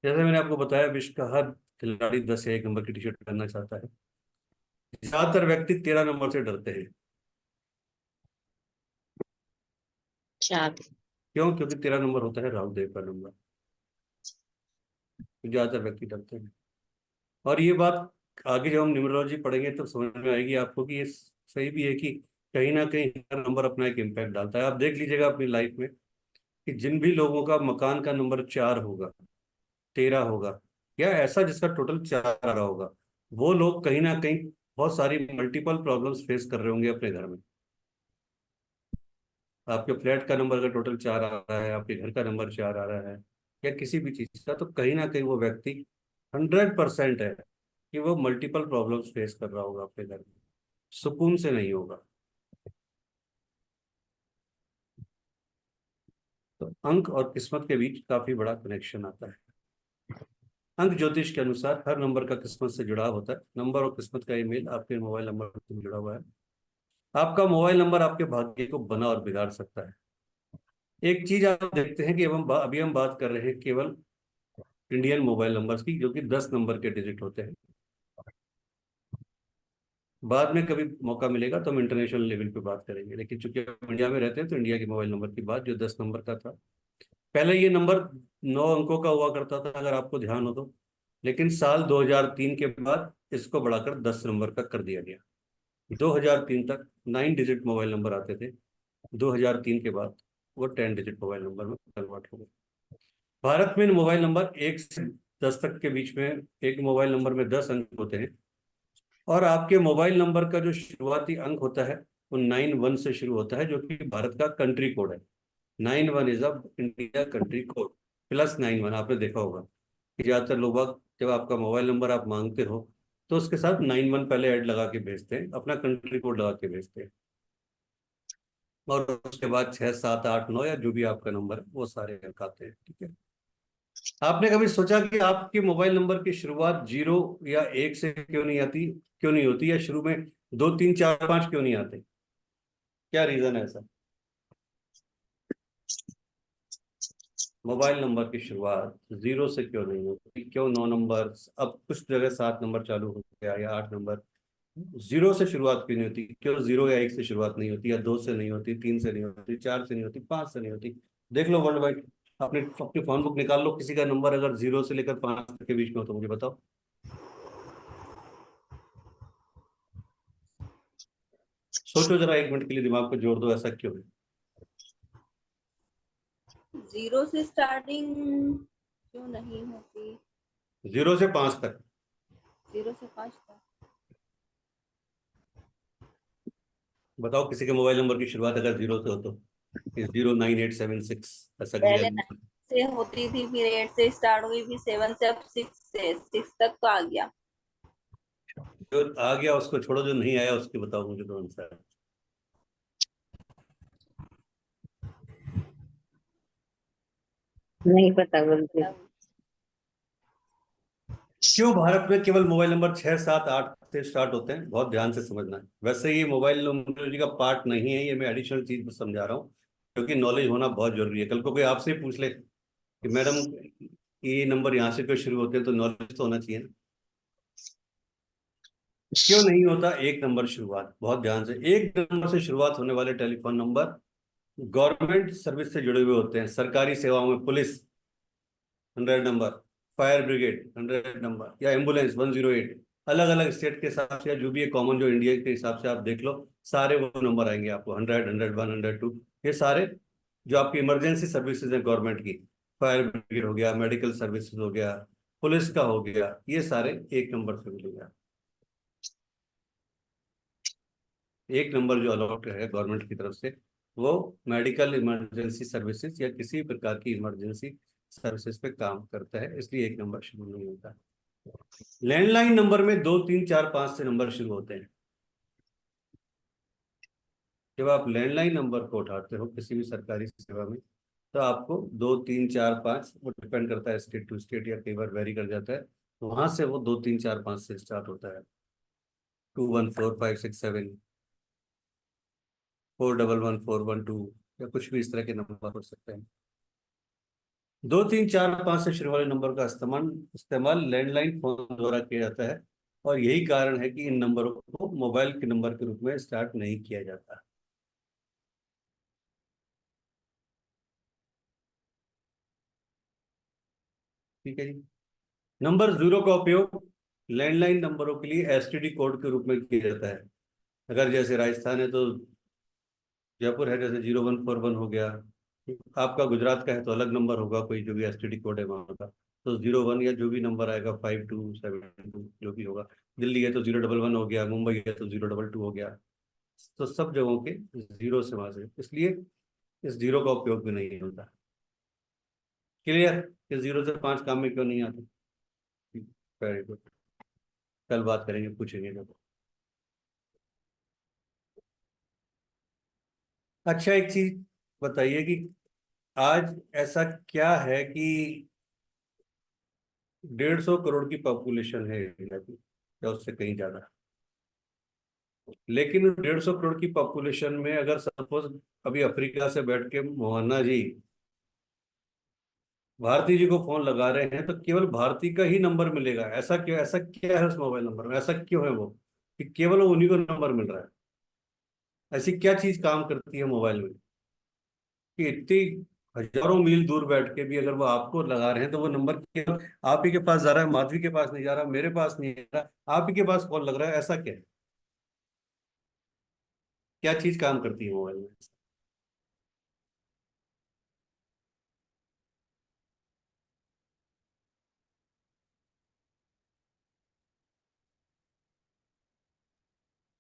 जैसे मैंने आपको बताया, विश्व का हर खिलाड़ी 10 या 1 नंबर की टी शर्ट पहनना चाहता है। ज्यादातर व्यक्ति 13 नंबर से डरते हैं। चार। क्यों? क्योंकि 13 नंबर होता है राहु देव का नंबर, तो ज्यादातर व्यक्ति डरते हैं। और ये बात आगे जब हम न्यूमरोलॉजी पढ़ेंगे तो समझ में आएगी आपको कि ये सही भी है कि कहीं ना कहीं हर नंबर अपना एक इम्पैक्ट डालता है। आप देख लीजिएगा अपनी लाइफ में कि जिन भी लोगों का मकान का नंबर 4 होगा, 13 होगा, या ऐसा जिसका टोटल 4 आ रहा होगा, वो लोग कहीं ना कहीं बहुत सारी मल्टीपल प्रॉब्लम्स फेस कर रहे होंगे अपने घर में। आपके फ्लैट का नंबर अगर टोटल 4 आ रहा है, आपके घर का नंबर 4 आ रहा है, या किसी भी चीज का, तो कहीं ना कहीं वो व्यक्ति 100% है कि वो मल्टीपल प्रॉब्लम्स फेस कर रहा होगा अपने घर में, सुकून से नहीं होगा। तो अंक और किस्मत के बीच काफी बड़ा कनेक्शन आता है। अंक ज्योतिष के अनुसार हर नंबर का किस्मत से जुड़ा होता है। नंबर और किस्मत का ईमेल आपके मोबाइल नंबर से जुड़ा हुआ है। आपका मोबाइल नंबर आपके भाग्य को बना और बिगाड़ सकता है। एक चीज आप देखते हैं कि अभी हम बात कर रहे हैं केवल इंडियन मोबाइल नंबर्स की, जो कि 10 नंबर के डिजिट होते हैं। बाद में कभी मौका मिलेगा तो हम इंटरनेशनल लेवल पे बात करेंगे, लेकिन चूंकि हम इंडिया में रहते हैं तो इंडिया के मोबाइल नंबर की बात, जो 10 नंबर का था। पहले ये नंबर 9 अंकों का हुआ करता था, अगर आपको ध्यान हो तो, लेकिन साल 2003 के बाद इसको बढ़ाकर 10 नंबर का कर दिया गया। 2003 तक 9 डिजिट मोबाइल नंबर आते थे, 2003 के बाद वो 10 डिजिट मोबाइल नंबर में कन्वर्ट हो गए। भारत में मोबाइल नंबर 1 से 10 तक के बीच में, एक मोबाइल नंबर में 10 अंक होते हैं, और आपके मोबाइल नंबर का जो शुरुआती अंक होता है वो 91 से शुरू होता है, जो कि भारत का कंट्री कोड है। 91 is a India country code, +91। आपने देखा होगा कि ज्यादातर लोग जब आपका मोबाइल नंबर आप मांगते हो तो उसके साथ 91 पहले ऐड लगा के भेजते हैं, अपना कंट्री कोड लगा के भेजते हैं, और उसके बाद 6, 7, 8, 9 या जो भी आपका नंबर है वो सारे अंक आते हैं। ठीक है। आपने कभी सोचा कि आपके मोबाइल नंबर की शुरुआत 0 या 1 से क्यों नहीं आती, क्यों नहीं होती, या शुरू में 2, 3, 4, 5 क्यों नहीं आते? क्या रीजन है ऐसा? मोबाइल नंबर की शुरुआत 0 से क्यों नहीं होती? क्यों 9 नंबर, अब कुछ जगह 7 नंबर चालू हो गया या 8 नंबर, जीरो से शुरुआत क्यों नहीं होती? क्यों जीरो या एक से शुरुआत नहीं होती, या दो से नहीं होती, तीन से नहीं होती, चार से नहीं होती, पांच से नहीं होती? देख लो वर्ल्ड वाइड, अपने अपनी फोन बुक निकाल लो, किसी का नंबर अगर जीरो से लेकर पांच तक के बीच में हो तो मुझे बताओ। सोचो जरा, एक मिनट के लिए दिमाग को जोड़ दो, ऐसा क्यों है? जीरो से स्टार्टिंग क्यों नहीं होती? जीरो से पांच तक। जीरो से 5 तक। बताओ, किसी के मोबाइल नंबर की शुरुआत अगर जीरो से हो तो 09876, ऐसा किसी पहले का? 9 से होती थी, फिर 8 से स्टार्ट हुई, फिर 7 से, अब 6 तक तो आ गया। जो आ गया उसको छोड़ो, जो नहीं आया उसकी बताओ मुझे कौन सा है। नहीं पता बिल्कुल। क्यों भारत में केवल मोबाइल नंबर 6, 7, 8 से स्टार्ट होते हैं? बहुत ध्यान से समझना है। वैसे ये मोबाइल न्यूमरोलॉजी का पार्ट नहीं है, ये मैं एडिशनल चीज समझा रहा हूँ, क्योंकि नॉलेज होना बहुत जरूरी है। कल को कोई आपसे पूछ ले कि मैडम ये नंबर यहाँ से क्यों शुरू होते हैं, तो नॉलेज तो होना चाहिए ना। क्यों नहीं होता एक नंबर शुरुआत? बहुत ध्यान से, एक नंबर से शुरुआत होने वाले टेलीफोन नंबर गवर्नमेंट सर्विस से जुड़े हुए होते हैं। सरकारी सेवाओं में police 100 number, fire brigade 100 number, या एम्बुलेंस 108, अलग अलग स्टेट के हिसाब से, या जो भी है कॉमन, जो इंडिया के हिसाब से आप देख लो, सारे वो नंबर आएंगे आपको। 100, 101, 102, ये सारे जो आपकी इमरजेंसी सर्विसेज हैं गवर्नमेंट की, फायर ब्रिगेड हो गया, मेडिकल सर्विसेज हो गया, पुलिस का हो गया, ये सारे एक नंबर से मिलेगा। एक नंबर जो अलॉट है गवर्नमेंट की तरफ से, वो मेडिकल इमरजेंसी सर्विसेज या किसी प्रकार की इमरजेंसी सर्विसेज पे काम करता है, इसलिए एक नंबर शुरू नहीं होता। लैंडलाइन नंबर में 2, 3, 4, 5 से नंबर शुरू होते हैं। जब आप लैंडलाइन नंबर को उठाते हो किसी भी सरकारी सेवा में, तो आपको 2, 3, 4, 5, वो डिपेंड करता है स्टेट टू स्टेट, या कई बार वेरी कर जाता है, तो वहां से वो 2, 3, 4, 5 से स्टार्ट होता है। 214, 5, 6, 7, 411, 412, या कुछ भी इस तरह के नंबर हो सकते हैं। 2, 3, 4, 5 से शुरू वाले नंबर का इस्तेमाल इस्तेमाल लैंडलाइन फोन द्वारा किया जाता है, और यही कारण है कि इन नंबरों को मोबाइल के नंबर के रूप में स्टार्ट नहीं किया जाता। ठीक है जी। नंबर जीरो का उपयोग लैंडलाइन नंबरों के लिए एसटीडी कोड के रूप में किया जाता है। अगर जैसे राजस्थान है तो जयपुर है, जैसे 0141 हो गया। आपका गुजरात का है तो अलग नंबर होगा, कोई जो भी एसटीडी कोड है वहाँ का, तो 01, या जो भी नंबर आएगा 5272 जो भी होगा। दिल्ली है तो 011 हो गया, मुंबई है तो 022 हो गया। तो सब जगहों के जीरो से वहां से, इसलिए इस जीरो का उपयोग भी नहीं होता। क्लियर? इस जीरो से पांच काम में क्यों नहीं आते? वेरी गुड, कल बात करेंगे, पूछेंगे जब। अच्छा, एक चीज बताइए कि आज ऐसा क्या है कि 150 करोड़ की पॉपुलेशन है इंडिया की, या उससे कहीं ज्यादा, लेकिन 150 करोड़ की पॉपुलेशन में अगर सपोज अभी अफ्रीका से बैठ के मोहन्ना जी भारती जी को फोन लगा रहे हैं, तो केवल भारती का ही नंबर मिलेगा? ऐसा क्यों? ऐसा क्या है उस मोबाइल नंबर में? ऐसा क्यों है वो कि केवल उन्हीं को नंबर मिल रहा है? ऐसी क्या चीज काम करती है मोबाइल में कि इतनी हजारों मील दूर बैठ के भी अगर वो आपको लगा रहे हैं, तो वो नंबर केवल आप ही के पास जा रहा है, माधवी के पास नहीं जा रहा, मेरे पास नहीं जा रहा, आप ही के पास कॉल लग रहा है? ऐसा क्या है? क्या चीज काम करती है मोबाइल में?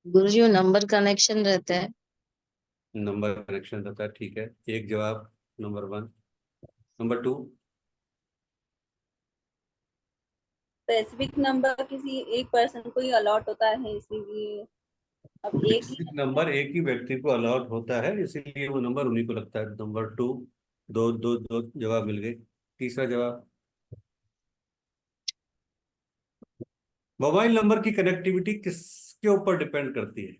गुरुजी वो नंबर कनेक्शन रहता है। नंबर कनेक्शन रहता है, ठीक है, एक जवाब, नंबर 1। नंबर 2, स्पेसिफिक नंबर किसी एक पर्सन को ही अलॉट होता है, इसीलिए अब एक ही नंबर एक ही व्यक्ति को अलॉट होता है, इसीलिए वो नंबर उन्हीं को लगता है। नंबर 2, दो दो दो जवाब मिल गए। तीसरा जवाब, मोबाइल नंबर की कनेक्टिविटी किसके ऊपर डिपेंड करती है?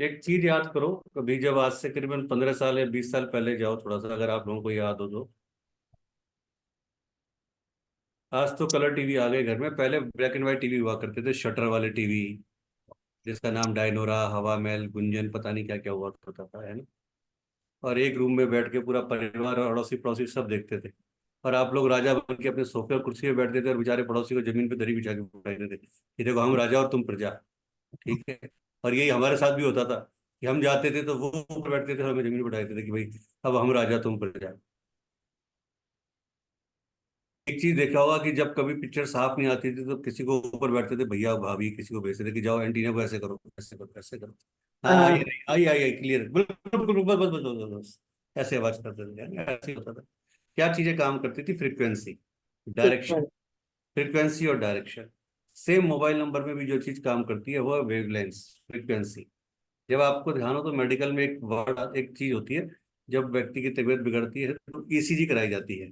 एक चीज याद करो, कभी जब आज से करीबन 15 साल या 20 साल पहले जाओ थोड़ा सा, अगर आप लोगों को याद हो तो। आज तो कलर टीवी आ गए घर में, पहले ब्लैक एंड व्हाइट टीवी हुआ करते थे, शटर वाले टीवी, जिसका नाम डायनोरा, हवा महल, गुंजन, पता नहीं क्या क्या हुआ करता था, है ना। और एक रूम में बैठ के पूरा परिवार और अड़ोसी पड़ोसी सब देखते थे। और आप लोग राजा बन के अपने सोफे और कुर्सी पे बैठते थे, और बेचारे पड़ोसी को जमीन पे दरी बिछा के बैठते थे कि देखो हम राजा और तुम प्रजा। ठीक है। और यही हमारे साथ भी होता था कि हम जाते थे तो वो ऊपर बैठते थे और हमें जमीन पे बैठाते थे कि भाई अब हम राजा तुम प्रजा। एक चीज देखा होगा कि जब कभी पिक्चर साफ नहीं आती थी तो किसी को ऊपर बैठते थे भैया भाभी, किसी को भेजते थे कि जाओ एंटीना को ऐसे करो, ऐसे करो, ऐसे करो। हाँ हाँ। आई आई आई आई क्लियर, बिल्कुल बिल्कुल, बस बस बस बस बस बस। ऐसे आवाज करते थे यार, ऐसे ही होता था। क्या चीजें काम करती थी? Frequency, direction. फ्रीक्वेंसी और डायरेक्शन। सेम मोबाइल नंबर में भी जो चीज काम करती है वो है वेवलेंथ, फ्रीक्वेंसी। जब आपको ध्यान हो तो मेडिकल में एक वर्ड, एक चीज होती है, जब व्यक्ति की तबीयत बिगड़ती है तो ईसीजी कराई जाती है।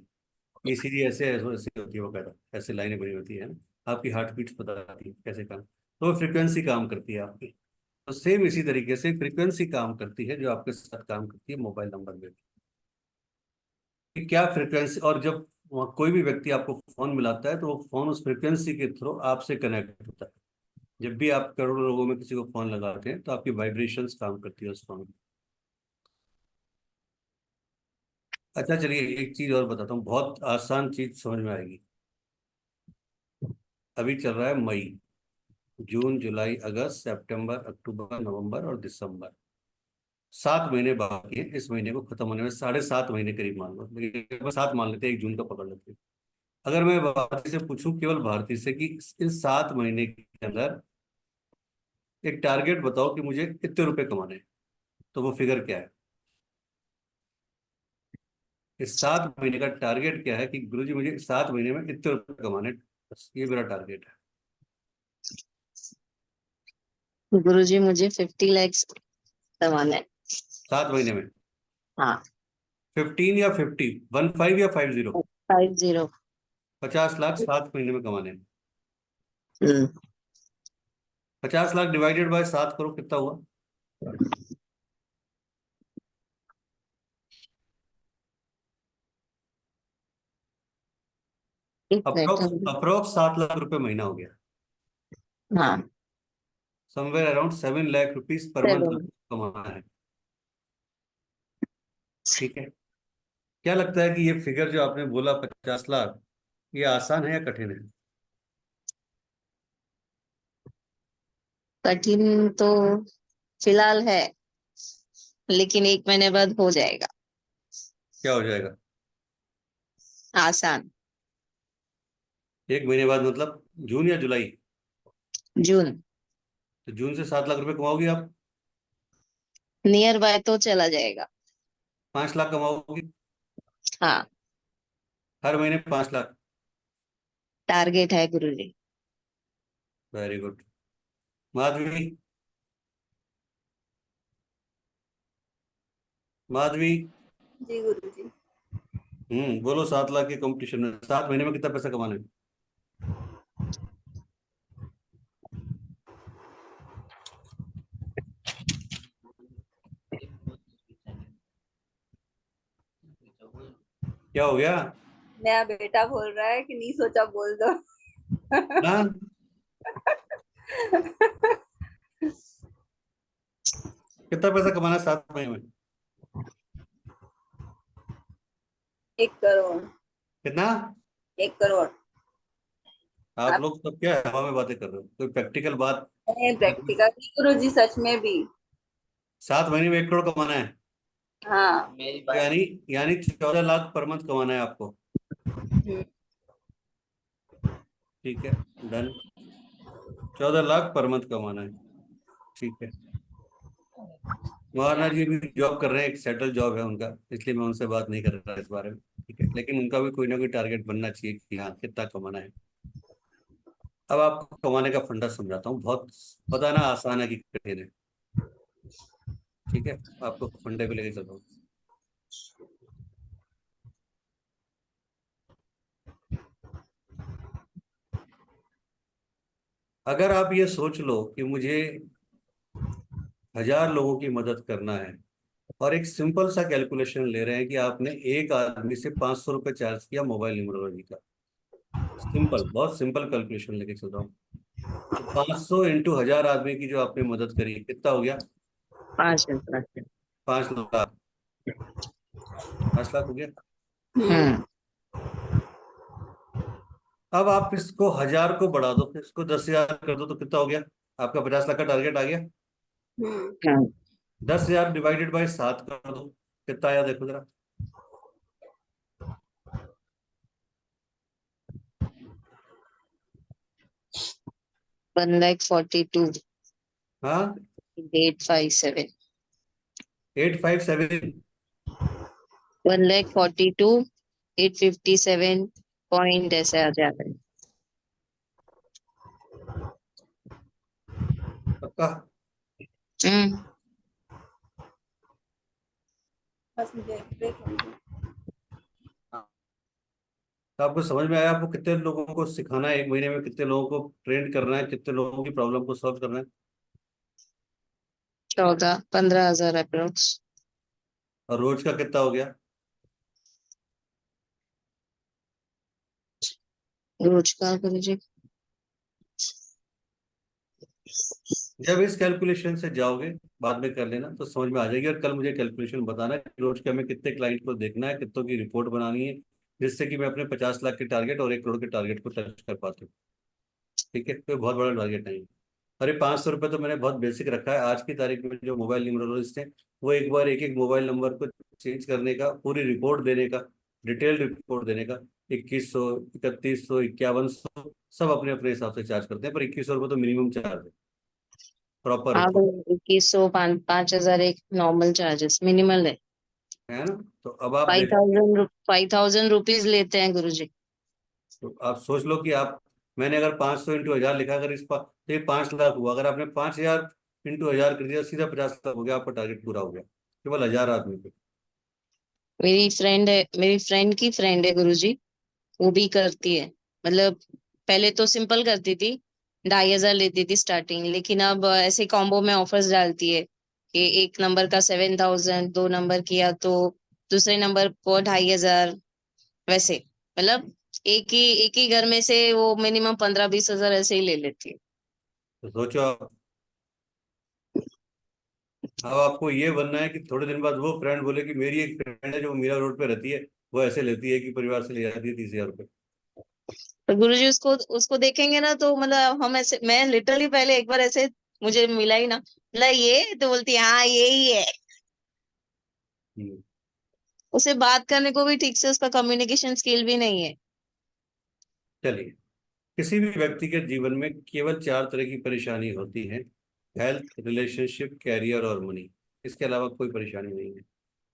ईसीजी ऐसे ऐसे ऐसे होती है, वो कहता ऐसे लाइनें बनी होती है ना, आपकी हार्ट बीट्स पता रहती है कैसे काम, तो फ्रीक्वेंसी काम करती है आपकी। तो सेम इसी तरीके से फ्रीक्वेंसी काम करती है जो आपके साथ काम करती है मोबाइल नंबर में भी। कि क्या फ्रीक्वेंसी, और जब वहाँ कोई भी व्यक्ति आपको फोन मिलाता है तो वो फोन उस फ्रीक्वेंसी के थ्रू आपसे कनेक्ट होता है। जब भी आप करोड़ों लोगों में किसी को फोन लगाते हैं तो आपकी वाइब्रेशंस काम करती है उस फोन में। अच्छा चलिए एक चीज और बताता हूँ, बहुत आसान चीज समझ में आएगी। अभी चल रहा है मई, जून, जुलाई, अगस्त, सितंबर, अक्टूबर, नवंबर और दिसंबर। 7 महीने बाकी है इस महीने को खत्म होने में, 7.5 महीने करीब मान लो, लेकिन बस 7 मान लेते हैं, 1 जून का पकड़ लेते हैं। अगर मैं भारती से पूछूं, केवल भारती से, कि इन 7 महीने के अंदर एक टारगेट बताओ कि मुझे इतने रुपए कमाने हैं, तो वो फिगर क्या है? इस 7 महीने का टारगेट क्या है कि गुरुजी मुझे 7 महीने में इतने रुपए कमाने हैं, बस ये मेरा टारगेट है। गुरुजी मुझे 50 lakhs कमाना है। 7 महीने में हाँ। 15 या 50, 15 या 50? 50। 50 लाख 7 महीने में कमाने हैं। हम्म। 50 लाख डिवाइडेड बाय 7 करो, कितना हुआ? एक मिनट। अप्रोक्स 7 लाख रुपए महीना हो गया। हाँ। Somewhere around 7 lakh rupees per month 7। कमाना है। ठीक है। क्या लगता है कि ये फिगर जो आपने बोला 50 लाख, ये आसान है या कठिन है? कठिन तो फिलहाल है, लेकिन 1 महीने बाद हो जाएगा क्या हो जाएगा? आसान। 1 महीने बाद मतलब जून या जुलाई? जून। तो जून से 7 लाख रुपए कमाओगी आप? नियर बाय तो चला जाएगा। 5 लाख कमाओगी? हाँ। हर महीने 5 लाख? टारगेट है गुरुजी। Very good. माधवी, माधवी, जी गुरुजी। बोलो, 7 लाख के कंपटीशन में 7 महीने में कितना पैसा कमाना है? क्या हो गया? नया बेटा बोल रहा है कि नहीं सोचा बोल दो। हाँ, कितना पैसा कमाना है 7 महीने में? 1 करोड़। कितना? 1 करोड़। आप आप लोग सब क्या हवा में बातें कर रहे हो, कोई प्रैक्टिकल बात? प्रैक्टिकल गुरुजी, सच में भी। 7 महीने में 1 करोड़ कमाना है? हाँ। मेरी बात यानी यानी 14 लाख पर मंथ कमाना है आपको। हम्म। ठीक है, डन। 14 लाख पर मंथ कमाना है। ठीक है। महाराणा जी भी जॉब कर रहे हैं, एक सेटल जॉब है उनका, इसलिए मैं उनसे बात नहीं कर रहा इस बारे में। ठीक है, लेकिन उनका भी कोई ना कोई टारगेट बनना चाहिए कि हाँ कितना कमाना है। अब आपको कमाने का फंडा समझाता हूँ, बहुत बताना आसान है कि कठिन है। ठीक है, आपको फंडे पे लेके चलता हूँ। अगर आप ये सोच लो कि मुझे 1000 लोगों की मदद करना है और एक सिंपल सा कैलकुलेशन ले रहे हैं कि आपने एक आदमी से 500 रुपये चार्ज किया मोबाइल न्यूमरोलॉजी का। सिंपल, बहुत सिंपल कैलकुलेशन लेके चल रहा हूँ। तो 500 इंटू 1000 आदमी की जो आपने मदद करी, कितना हो गया? 5,00,000। 5 लाख। 5 लाख हो गया। हम्म। अब आप इसको 1000 को बढ़ा दो, फिर इसको 10,000 कर दो, तो कितना हो गया? आपका 50 लाख का टारगेट आ गया। हम्म 10,000 डिवाइडेड बाई 7 कर दो, कितना आया देखो जरा। 1,42,857। हाँ, 857। 1,42,857 पॉइंट ऐसे आ जाता है। पक्का? हम्म। बस मुझे देख लीजिए। तो आपको समझ में आया आपको कितने लोगों को सिखाना है, 1 महीने में कितने लोगों को ट्रेन करना है, कितने लोगों की प्रॉब्लम को सॉल्व करना है? 14-15 हजार अप्रोक्स। और रोज का कितना हो गया? रोज का गुरुजी। जब इस कैलकुलेशन से जाओगे, बाद में कर लेना तो समझ में आ जाएगी। और कल मुझे कैलकुलेशन बताना है कि रोज के हमें कितने क्लाइंट को देखना है, कितनों की रिपोर्ट बनानी है, जिससे कि मैं अपने 50 लाख के टारगेट और 1 करोड़ के टारगेट को टच कर पाता हूँ। ठीक है, तो बहुत बड़ा टारगेट नहीं है। अरे 500 रुपये तो मैंने बहुत बेसिक रखा है। आज की तारीख में जो मोबाइल न्यूमरोलॉजिस्ट हैं, वो एक बार एक एक मोबाइल नंबर को चेंज करने का, पूरी रिपोर्ट देने का, डिटेल रिपोर्ट देने का 2100, 3100, 5100 सब अपने अपने हिसाब से चार्ज करते हैं, पर 2100 रुपये तो मिनिमम चार्ज है प्रॉपर हाँ तो रिपोर्ट। 2,100, 5,000 एक नॉर्मल चार्जेस मिनिमल है ना? तो अब आप है। देखो, 5,000 रुपीज लेते हैं गुरुजी। तो आप सोच लो कि आप, मैंने अगर 500 इंटू 1000 लिखा, अगर इस पर तो ये 5 लाख हुआ। अगर आपने 5000 इंटू 1000 कर दिया, सीधा 50 लाख हो गया, आपका टारगेट पूरा हो गया केवल 1000 आदमी पे। मेरी फ्रेंड की फ्रेंड है गुरुजी, वो भी करती है। मतलब पहले तो सिंपल करती थी, 2,500 लेती थी स्टार्टिंग, लेकिन अब ऐसे कॉम्बो में ऑफर्स डालती है कि एक नंबर का 7,000, 2 नंबर किया तो दूसरे नंबर को 2,500, वैसे। मतलब एक ही घर में से वो मिनिमम 15-20 हजार ऐसे ही ले लेती है। तो सोचो आप, अब आपको ये बनना है कि थोड़े दिन बाद वो फ्रेंड बोले कि मेरी एक फ्रेंड है जो मीरा रोड पे रहती है, वो ऐसे लेती है कि परिवार से ले जाती है 30,000 रुपये। तो गुरुजी उसको उसको देखेंगे ना, तो मतलब हम ऐसे, मैं लिटरली पहले एक बार ऐसे मुझे मिला ही ना, मतलब ये तो बोलती है हाँ यही है। हम्म। उसे बात करने को भी ठीक से उसका कम्युनिकेशन स्किल भी नहीं है। चलिए, किसी भी व्यक्ति के जीवन में केवल 4 तरह की परेशानी होती है: हेल्थ, रिलेशनशिप, कैरियर और मनी। इसके अलावा कोई परेशानी नहीं है।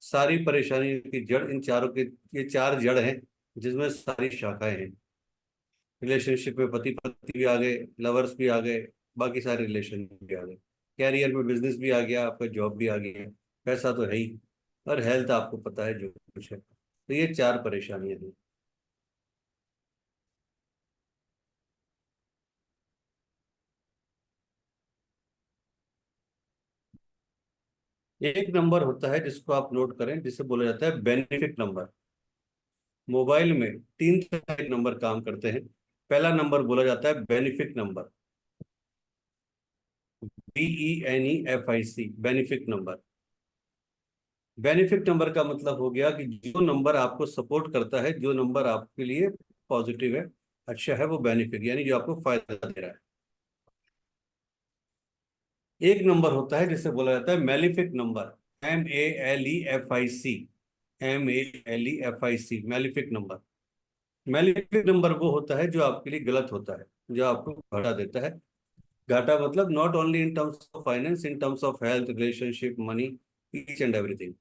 सारी परेशानी की जड़ इन चारों के, ये 4 जड़ हैं जिसमें सारी शाखाएं हैं। रिलेशनशिप में पति पत्नी भी आ गए, लवर्स भी आ गए, बाकी सारे रिलेशन भी आ गए। कैरियर में बिजनेस भी आ गया, आपका जॉब भी आ गया, पैसा तो है ही। और हेल्थ आपको पता है जो कुछ है। तो ये 4 परेशानियां हैं। एक नंबर होता है जिसको आप नोट करें, जिसे बोला जाता है बेनिफिट नंबर। मोबाइल में 3 तरह के नंबर काम करते हैं। पहला नंबर बोला जाता है benefic number, BENEFIC, benefic number. Benefit number का मतलब हो गया कि जो नंबर आपको सपोर्ट करता है, जो नंबर आपके लिए पॉजिटिव है, अच्छा है, वो बेनिफिट यानी जो आपको फायदा दे रहा है। एक नंबर होता है जिसे बोला जाता है malefic number, MALEFIC, MALEFIC, malefic number. Malefic number वो होता है जो आपके लिए गलत होता है, जो आपको घाटा देता है। घाटा मतलब not only in terms of finance, in terms of health, relationship, money, each and everything.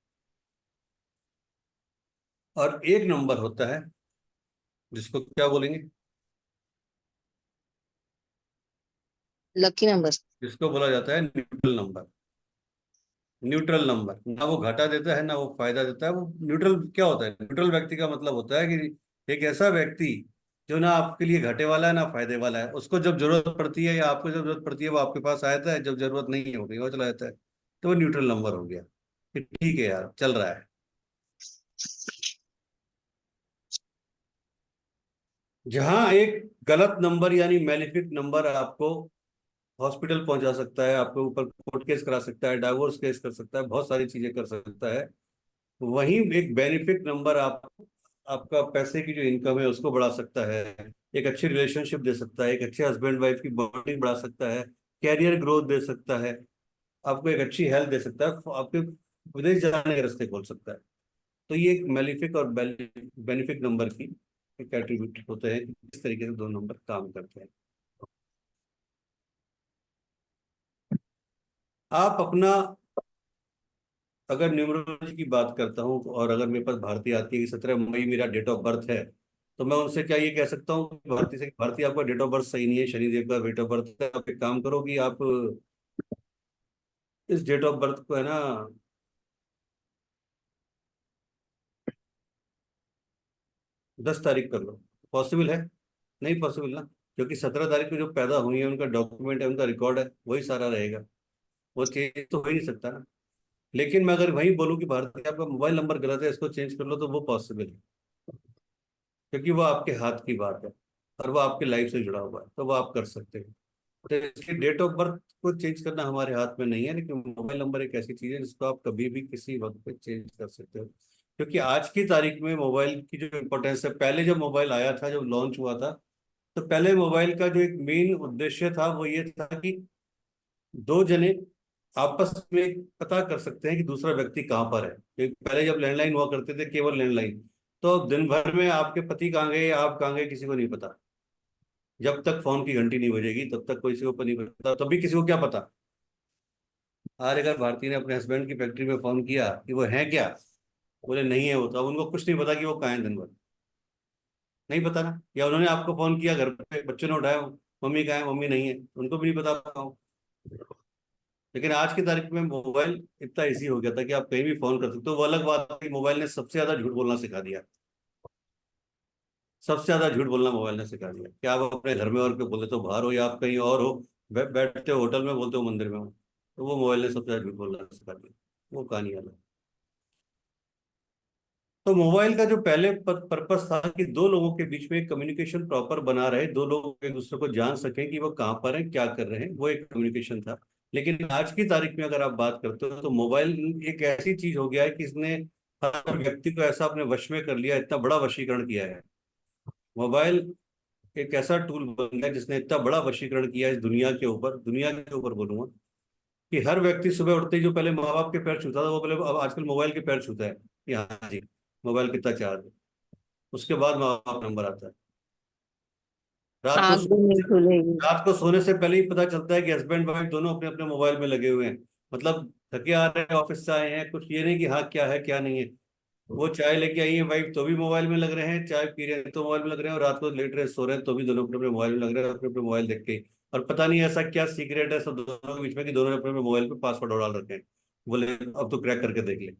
और एक नंबर होता है जिसको क्या बोलेंगे? Lucky number. जिसको बोला जाता है न्यूट्रल नंबर। न्यूट्रल नंबर ना वो घाटा देता है ना वो फायदा देता है। वो न्यूट्रल क्या होता है? न्यूट्रल व्यक्ति का मतलब होता है कि एक ऐसा व्यक्ति जो ना आपके लिए घाटे वाला है ना फायदे वाला है। उसको जब जरूरत पड़ती है या आपको जब जरूरत पड़ती है वो आपके पास आता है, जब जरूरत नहीं है वो कहीं और चला जाता है। तो वो न्यूट्रल नंबर हो गया कि ठीक है यार चल रहा है। जहां एक गलत नंबर यानी मैलिफिक नंबर आपको हॉस्पिटल पहुंचा सकता है, आपके ऊपर कोर्ट केस करा सकता है, डाइवोर्स केस कर सकता है, बहुत सारी चीजें कर सकता है, वहीं एक बेनिफिक नंबर आप आपका पैसे की जो इनकम है उसको बढ़ा सकता है, एक अच्छी रिलेशनशिप दे सकता है, एक अच्छे हस्बैंड वाइफ की बॉन्डिंग बढ़ा सकता है, कैरियर ग्रोथ दे सकता है, आपको एक अच्छी हेल्थ दे सकता है, आपके विदेश जाने के रास्ते खोल सकता है। तो ये एक मेलिफिक और बेनिफिक नंबर की एक एट्रीब्यूट होते हैं, इस तरीके से दो नंबर काम करते हैं। आप अपना, अगर न्यूमरोलॉजी की बात करता हूँ और अगर मेरे पास भारतीय आती है कि 17 मई मेरा डेट ऑफ बर्थ है, तो मैं उनसे क्या ये कह सकता हूँ कि भारतीय से, भारतीय आपका डेट ऑफ बर्थ सही नहीं है, शनिदेव का डेट ऑफ बर्थ है, आप एक काम करो कि आप इस डेट ऑफ बर्थ को है ना 10 तारीख कर लो। पॉसिबल है? नहीं पॉसिबल ना, क्योंकि 17 तारीख को जो पैदा हुई है उनका डॉक्यूमेंट है, उनका रिकॉर्ड है, वही सारा रहेगा, वो चेंज तो हो ही नहीं सकता ना। लेकिन मैं अगर वही बोलूँ कि भारतीय आपका मोबाइल नंबर गलत है, इसको चेंज कर लो, तो वो पॉसिबल है, क्योंकि वो आपके हाथ की बात है और वो आपके लाइफ से जुड़ा हुआ है, तो वो आप कर सकते हैं। तो इसकी डेट ऑफ बर्थ को चेंज करना हमारे हाथ में नहीं है, लेकिन मोबाइल नंबर एक ऐसी चीज है जिसको आप कभी भी किसी वक्त पे चेंज कर सकते हो। क्योंकि आज की तारीख में मोबाइल की जो इम्पोर्टेंस है, पहले जब मोबाइल आया था, जब लॉन्च हुआ था, तो पहले मोबाइल का जो एक मेन उद्देश्य था वो ये था कि दो जने आपस में पता कर सकते हैं कि दूसरा व्यक्ति कहाँ पर है। क्योंकि पहले जब लैंडलाइन हुआ करते थे, केवल लैंडलाइन, तो दिन भर में आपके पति कहाँ गए, आप कहाँ गए, किसी को नहीं पता। जब तक फोन की घंटी नहीं बजेगी तब तक किसी को नहीं पता, तभी किसी को क्या पता। आज अगर भारती ने अपने हस्बैंड की फैक्ट्री में फोन किया कि वो है क्या, बोले नहीं है वो, तो अब उनको कुछ नहीं पता कि वो कहाँ है दिन भर, नहीं पता ना। या उन्होंने आपको फोन किया, घर पे बच्चों ने उठाया, मम्मी कहाँ है, मम्मी नहीं है, उनको भी नहीं पता कहाँ हूँ। लेकिन आज की तारीख में मोबाइल इतना इजी हो गया था कि आप कहीं भी फोन कर सकते हो। वो अलग बात है कि मोबाइल ने सबसे ज्यादा झूठ बोलना सिखा दिया, सबसे ज्यादा झूठ बोलना मोबाइल ने सिखा दिया कि आप अपने घर में और पे बोल देते हो बाहर हो, या आप कहीं और हो, बैठते हो होटल में, बोलते हो मंदिर में हो, तो वो मोबाइल ने सबसे ज्यादा झूठ बोलना सिखा दिया। वो कहानी अलग। तो मोबाइल का जो पहले पर्पस था कि दो लोगों के बीच में कम्युनिकेशन प्रॉपर बना रहे, दो लोग एक दूसरे को जान सकें कि वो कहाँ पर हैं, क्या कर रहे हैं, वो एक कम्युनिकेशन था। लेकिन आज की तारीख में अगर आप बात करते हो तो मोबाइल एक ऐसी चीज हो गया है कि इसने हर व्यक्ति को ऐसा अपने वश में कर लिया, इतना बड़ा वशीकरण किया है। मोबाइल एक ऐसा टूल बन गया जिसने इतना बड़ा वशीकरण किया है इस दुनिया के ऊपर बोलूंगा, कि हर व्यक्ति सुबह उठते ही जो पहले माँ बाप के पैर छूता था, वो पहले अब आजकल मोबाइल के पैर छूता है कि हाँ जी मोबाइल कितना चार्ज है। उसके बाद माँ बाप नंबर आता है। रात को आंख भी नहीं खुलेगी। रात को सोने से पहले ही पता चलता है कि हस्बैंड वाइफ दोनों अपने अपने मोबाइल में लगे हुए हैं। मतलब थके आ रहे हैं, ऑफिस से आए हैं, कुछ ये नहीं कि हाँ क्या है क्या नहीं है। वो चाय लेके आई है वाइफ तो भी मोबाइल में लग रहे हैं, चाय पी रहे हैं तो मोबाइल में लग रहे हैं, और रात को लेट रहे सो रहे हैं तो भी दोनों अपने अपने मोबाइल में लग रहे हैं, अपने अपने मोबाइल देख के। और पता नहीं ऐसा क्या सीक्रेट है सब दोनों के बीच में कि दोनों ने अपने अपने मोबाइल पे पासवर्ड डाल रखे हैं, बोले अब तो क्रैक करके देख ले।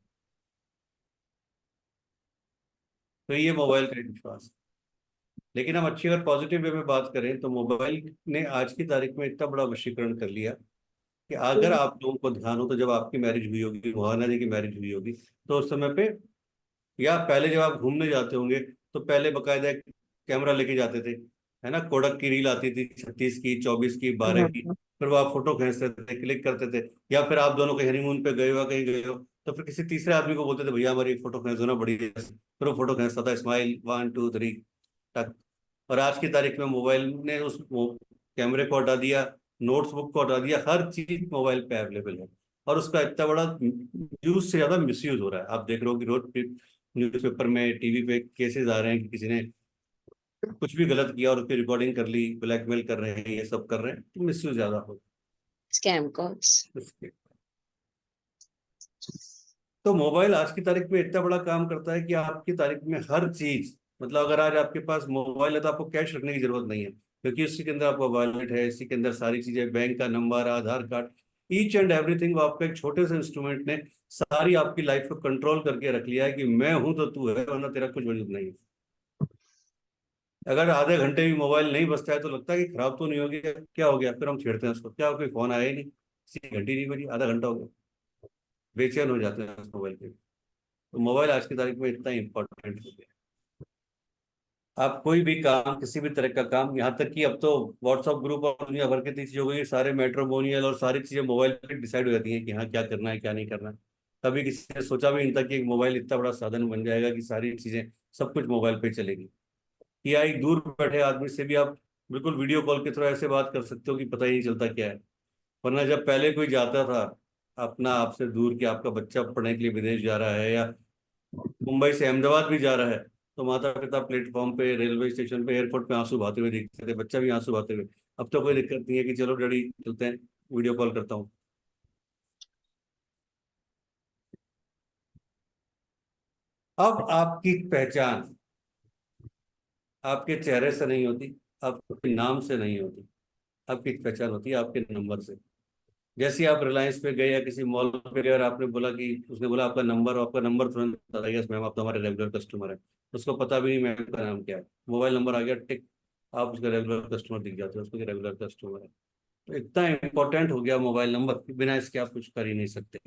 तो ये मोबाइल का एक विश्वास है। लेकिन हम अच्छी अगर पॉजिटिव वे में बात करें तो मोबाइल ने आज की तारीख में इतना बड़ा वशीकरण कर लिया कि अगर आप लोगों को ध्यान हो तो जब आपकी मैरिज हुई होगी, मोहना जी की मैरिज हुई होगी, तो उस समय पे या पहले जब आप घूमने जाते होंगे तो पहले बकायदा एक कैमरा लेके जाते थे, है ना, कोडक की रील आती थी, 36 की, 24 की, 12 की। फिर वो आप फोटो खींचते थे, क्लिक करते थे। या फिर आप दोनों कहीं हनीमून पे गए हो, कहीं गए हो, तो फिर किसी तीसरे आदमी को बोलते थे भैया हमारी फोटो खींच दो ना बड़ी जैसे। फिर वो फोटो खींचता था, स्माइल 1 2 3 टक। और आज की तारीख में मोबाइल ने उस कैमरे को हटा दिया, नोट्स बुक को हटा दिया, हर चीज मोबाइल पे अवेलेबल है। और उसका इतना बड़ा यूज से ज्यादा मिसयूज हो रहा है। आप देख रहे हो कि रोज न्यूज़पेपर में, टीवी पे केसेस आ रहे हैं कि किसी ने कुछ भी गलत किया और उसकी रिकॉर्डिंग कर ली, ब्लैकमेल कर रहे हैं, ये सब कर रहे हैं, तो मिसयूज ज्यादा हो स्कैम कॉल्स। उसके। तो मोबाइल आज की तारीख में इतना बड़ा काम करता है कि आपकी तारीख में हर चीज, मतलब अगर आज आपके पास मोबाइल है तो आपको कैश रखने की जरूरत नहीं है, क्योंकि इसी के अंदर आपका वॉलेट है, इसी के अंदर सारी चीजें, बैंक का number, Aadhaar card, each and everything. वो आपका एक छोटे से इंस्ट्रूमेंट ने सारी आपकी लाइफ को कंट्रोल करके रख लिया है कि मैं हूं तो तू है, वरना तेरा कुछ वजूद नहीं है। अगर आधे घंटे भी मोबाइल नहीं बजता है तो लगता है कि खराब तो नहीं हो गया, क्या हो गया, फिर हम छेड़ते हैं उसको, क्या कोई फोन आया ही नहीं, किसी घंटी नहीं बजी, आधा घंटा हो गया। बेचैन हो जाते हैं उस मोबाइल के। तो मोबाइल आज की तारीख में इतना इम्पोर्टेंट हो गया। आप कोई भी काम, किसी भी तरह का काम, यहाँ तक कि अब तो व्हाट्सअप ग्रुप और दुनिया भर की चीजें हो गई, सारे मेट्रोमोनियल और सारी चीजें मोबाइल पे डिसाइड हो जाती हैं कि हाँ क्या करना है क्या नहीं करना है। कभी किसी ने सोचा भी नहीं था कि एक मोबाइल इतना बड़ा साधन बन जाएगा कि सारी चीजें, सब कुछ मोबाइल पे चलेगी। कि आई दूर बैठे आदमी से भी आप बिल्कुल वीडियो कॉल के थ्रू ऐसे बात कर सकते हो कि पता ही नहीं चलता क्या है। वरना जब पहले कोई जाता था अपना आपसे दूर, कि आपका बच्चा पढ़ने के लिए विदेश जा रहा है या मुंबई से अहमदाबाद भी जा रहा है, तो माता पिता प्लेटफॉर्म पे, रेलवे स्टेशन पे, एयरपोर्ट पे आंसू बहाते हुए दिखते थे, बच्चा भी आंसू बहाते हुए। अब तो कोई दिक्कत नहीं है कि चलो डैडी चलते हैं, वीडियो कॉल करता हूँ। अब आपकी पहचान आपके चेहरे से नहीं होती, आपके नाम से नहीं होती, आपकी पहचान होती है आपके नंबर से। जैसे ही आप रिलायंस पे गए या किसी मॉल पे गए और आपने बोला कि, उसने बोला आपका नंबर, आपका नंबर तुरंत बता दिया, यस मैम आप तो हमारे रेगुलर कस्टमर है। उसको पता भी नहीं मैम का नाम क्या है, मोबाइल नंबर आ गया टिक, आप उसका रेगुलर कस्टमर दिख जाते हो, उसको रेगुलर कस्टमर है। तो इतना इंपॉर्टेंट हो गया मोबाइल नंबर, बिना इसके आप कुछ कर ही नहीं सकते।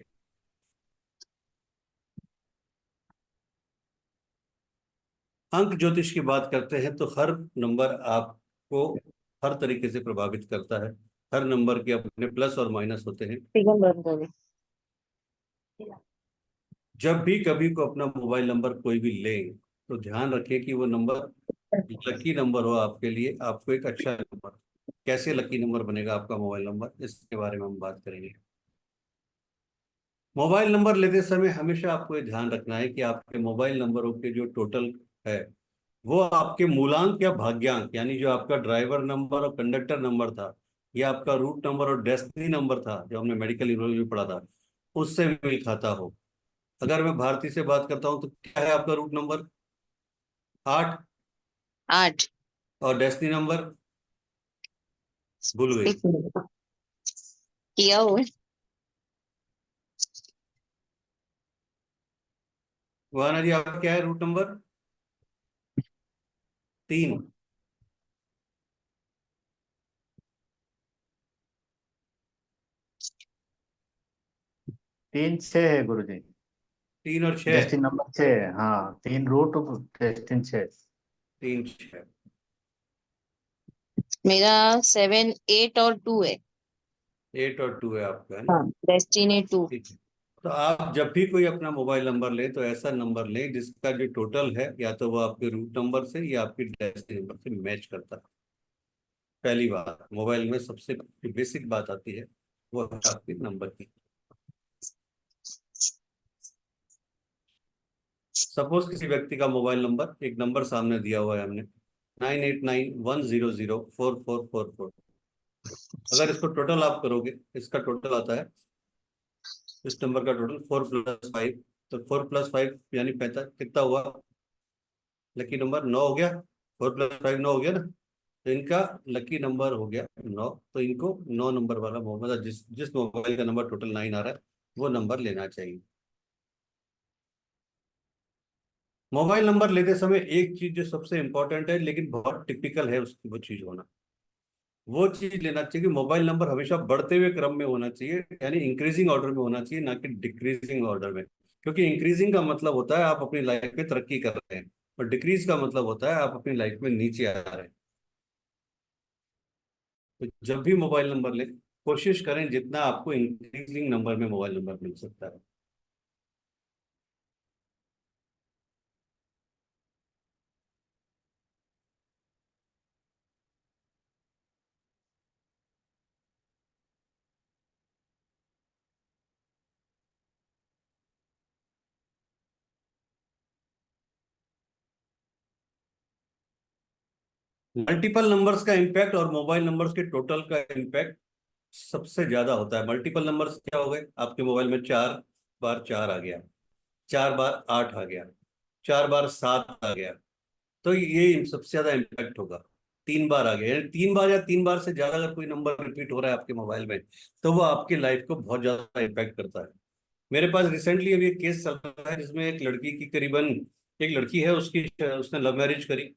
अंक ज्योतिष की बात करते हैं तो हर नंबर आपको हर तरीके से प्रभावित करता है। हर नंबर के अपने प्लस और माइनस होते हैं। जब भी कभी को अपना मोबाइल नंबर कोई भी ले, तो ध्यान रखें कि वो नंबर लकी नंबर हो आपके लिए, आपको एक अच्छा नंबर। कैसे लकी नंबर बनेगा आपका मोबाइल नंबर, इसके बारे में हम बात करेंगे। मोबाइल नंबर लेते समय हमेशा आपको ये ध्यान रखना है कि आपके मोबाइल नंबरों के जो टोटल है, वो आपके मूलांक या भाग्यांक, यानी जो आपका ड्राइवर नंबर और कंडक्टर नंबर था, या आपका रूट नंबर और डेस्टिनी नंबर था जो हमने मेडिकल यूरोलॉजी में पढ़ा था, उससे मेल खाता हो। अगर मैं भारती से बात करता हूं तो क्या है आपका रूट नंबर? 8। 8। और डेस्टिनी नंबर भूल गई। किया हुआ है। वाना जी आपका क्या है रूट नंबर? 3। 3 6 है गुरुजी। 3 और 6। डेस्टिन नंबर 6, हाँ 3 रूट, डेस्टिन 6। 3 6। मेरा 7 8 और 2 है। 8 और 2 है आपका, है ना? हाँ, डेस्टिनी 2। ठीक है। तो आप जब भी कोई अपना मोबाइल नंबर लें तो ऐसा नंबर लें जिसका जो टोटल है, या तो वो आपके रूट नंबर से या आपकी डेस्टिनी नंबर से मैच करता है। पहली बात, मोबाइल में सबसे बेसिक बात आती है, वो है आपके नंबर की। सपोज किसी व्यक्ति का मोबाइल नंबर, एक नंबर सामने दिया हुआ है हमने, 9891004444। अगर इसको टोटल आप करोगे, इसका टोटल आता है, इस नंबर का टोटल 4+5, तो 4+5 यानी 45, कितना हुआ? लकी नंबर 9 हो गया। 4+5 9 हो गया ना, तो इनका लकी नंबर हो गया 9। तो इनको 9 नंबर वाला मोबाइल, मतलब जिस जिस मोबाइल का नंबर टोटल 9 आ रहा है, वो नंबर लेना चाहिए। मोबाइल नंबर लेते समय एक चीज जो सबसे इंपॉर्टेंट है लेकिन बहुत टिपिकल है उसकी, वो चीज होना, वो चीज लेना चाहिए कि मोबाइल नंबर हमेशा बढ़ते हुए क्रम में होना चाहिए, यानी इंक्रीजिंग ऑर्डर में होना चाहिए, ना कि डिक्रीजिंग ऑर्डर में। क्योंकि इंक्रीजिंग का मतलब होता है आप अपनी लाइफ में तरक्की कर रहे हैं, और डिक्रीज का मतलब होता है आप अपनी लाइफ में नीचे आ रहे हैं। तो जब भी मोबाइल नंबर लें, कोशिश करें जितना आपको इंक्रीजिंग नंबर में मोबाइल नंबर मिल सकता है। मल्टीपल नंबर्स का इम्पैक्ट और मोबाइल नंबर्स के टोटल का इम्पैक्ट सबसे ज्यादा होता है। मल्टीपल नंबर्स क्या हो गए? आपके मोबाइल में 4 बार 4 आ गया, 4 बार 8 आ गया, 4 बार 7 आ गया, तो ये सबसे ज्यादा इम्पैक्ट होगा। 3 बार आ गया, यानी 3 बार या 3 बार से ज्यादा अगर कोई नंबर रिपीट हो रहा है आपके मोबाइल में, तो वो आपकी लाइफ को बहुत ज्यादा इम्पैक्ट करता है। मेरे पास रिसेंटली अभी एक केस चल रहा है जिसमें एक लड़की की करीबन, एक लड़की है उसकी, उसने लव मैरिज करी,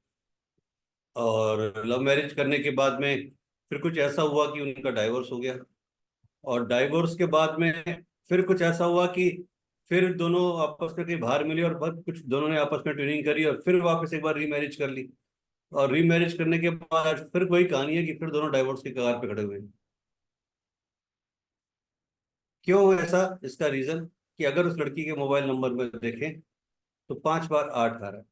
और लव मैरिज करने के बाद में फिर कुछ ऐसा हुआ कि उनका डाइवोर्स हो गया। और डाइवोर्स के बाद में फिर कुछ ऐसा हुआ कि फिर दोनों आपस में कहीं बाहर मिले और बहुत कुछ दोनों ने आपस में ट्यूनिंग करी और फिर वापस एक बार रीमैरिज कर ली, और रीमैरिज करने के बाद फिर वही कहानी है कि फिर दोनों डाइवोर्स की कगार पे खड़े हुए हैं। क्यों ऐसा? इसका रीजन कि अगर उस लड़की के मोबाइल नंबर में देखें तो 5 बार 8 आ रहा है।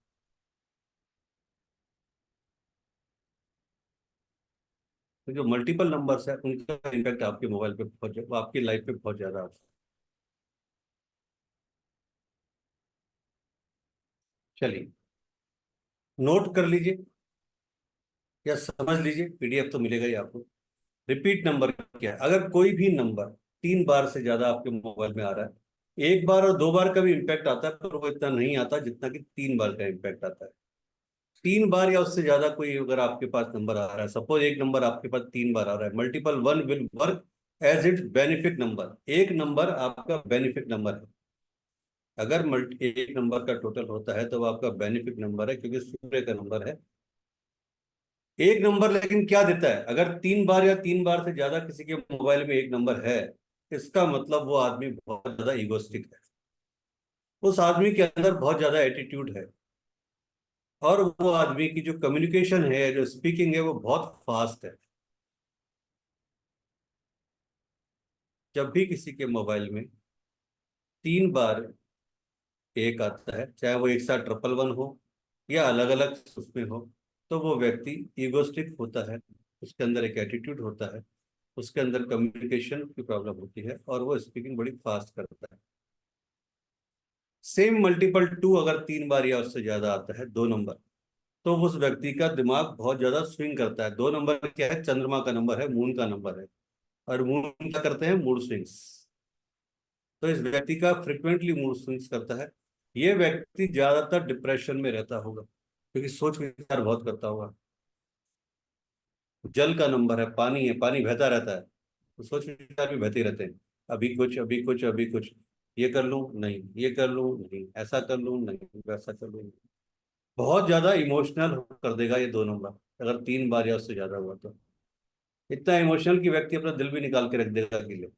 तो जो मल्टीपल नंबर्स है उनका इम्पैक्ट आपके मोबाइल पे बहुत, आपकी लाइफ पे बहुत ज्यादा आता है। चलिए नोट कर लीजिए या समझ लीजिए, पीडीएफ तो मिलेगा ही आपको। रिपीट नंबर क्या है? अगर कोई भी नंबर 3 बार से ज्यादा आपके मोबाइल में आ रहा है, 1 बार और 2 बार का भी इम्पैक्ट आता है, पर वो इतना नहीं आता जितना कि 3 बार का इम्पैक्ट आता है। 3 बार या उससे ज्यादा कोई अगर आपके पास नंबर आ रहा है, सपोज एक नंबर आपके पास 3 बार आ रहा है, multiple one will work as its benefit number. एक नंबर आपका बेनिफिट नंबर है। अगर मल्टी एक नंबर का टोटल होता है तो वो आपका बेनिफिट नंबर है, क्योंकि सूर्य का नंबर है एक नंबर। लेकिन क्या देता है? अगर 3 बार या 3 बार से ज्यादा किसी के मोबाइल में एक नंबर है, इसका मतलब वो आदमी बहुत ज्यादा इगोस्टिक है, उस आदमी के अंदर बहुत ज्यादा एटीट्यूड है, और वो आदमी की जो कम्युनिकेशन है, जो स्पीकिंग है, वो बहुत फास्ट है। जब भी किसी के मोबाइल में 3 बार एक आता है, चाहे वो एक साथ 111 हो या अलग अलग उसमें हो, तो वो व्यक्ति ईगोस्टिक होता है, उसके अंदर एक एटीट्यूड होता है, उसके अंदर कम्युनिकेशन की प्रॉब्लम होती है, और वो स्पीकिंग बड़ी फास्ट करता है। सेम मल्टीपल 2 अगर 3 बार या उससे ज्यादा आता है, 2 नंबर, तो उस व्यक्ति का दिमाग बहुत ज्यादा स्विंग करता है। 2 नंबर क्या है? चंद्रमा का नंबर है, मून का नंबर है, और मून क्या करते हैं? Mood swings. तो इस व्यक्ति का फ्रिक्वेंटली मूड स्विंग्स करता है। ये व्यक्ति ज्यादातर डिप्रेशन में रहता होगा, क्योंकि सोच विचार बहुत करता होगा। जल का नंबर है, पानी है, पानी बहता रहता है, तो सोच विचार भी बहते रहते हैं। अभी कुछ, अभी कुछ, अभी कुछ, ये कर लूं नहीं, ये कर लूं नहीं, ऐसा कर लूं नहीं, वैसा कर लूं नहीं। बहुत ज्यादा इमोशनल कर देगा ये 2 नंबर, अगर 3 बार या उससे ज्यादा हुआ तो। इतना इमोशनल कि व्यक्ति अपना दिल भी निकाल के रख देगा के लिए,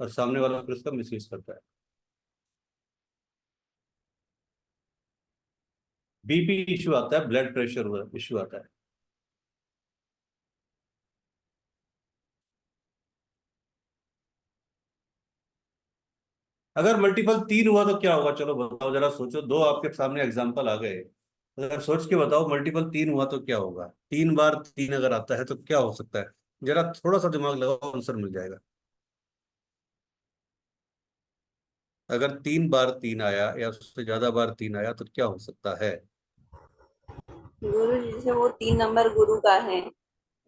और सामने वाला फिर उसका मिसयूज करता है। बीपी इशू आता है, ब्लड प्रेशर इशू आता है। अगर मल्टीपल 3 हुआ तो क्या होगा? चलो बताओ, जरा सोचो, दो आपके सामने एग्जांपल आ गए, अगर सोच के बताओ मल्टीपल 3 हुआ तो क्या होगा? 3 बार 3 अगर आता है तो क्या हो सकता है? जरा थोड़ा सा दिमाग लगाओ, आंसर मिल जाएगा। अगर 3 बार 3 आया या उससे ज्यादा बार 3 आया तो क्या हो सकता है? गुरु जी, जैसे वो 3 नंबर गुरु का है,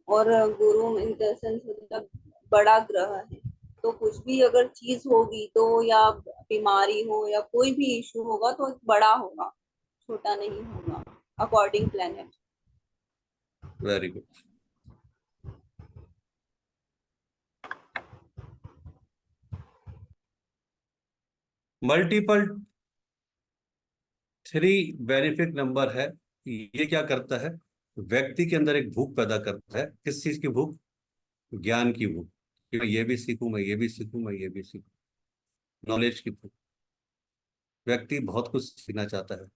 और गुरु इन द सेंस मतलब बड़ा ग्रह है, तो कुछ भी अगर चीज होगी तो, या बीमारी हो या कोई भी इशू होगा तो बड़ा होगा, छोटा नहीं होगा, according planet. Very good. Multiple 3 benefit number है। ये क्या करता है? व्यक्ति के अंदर एक भूख पैदा करता है। किस चीज की भूख? ज्ञान की भूख, कि मैं ये भी सीखूं, मैं ये भी सीखूं, मैं ये भी सीखूं। नॉलेज की भूख। व्यक्ति बहुत कुछ सीखना चाहता है।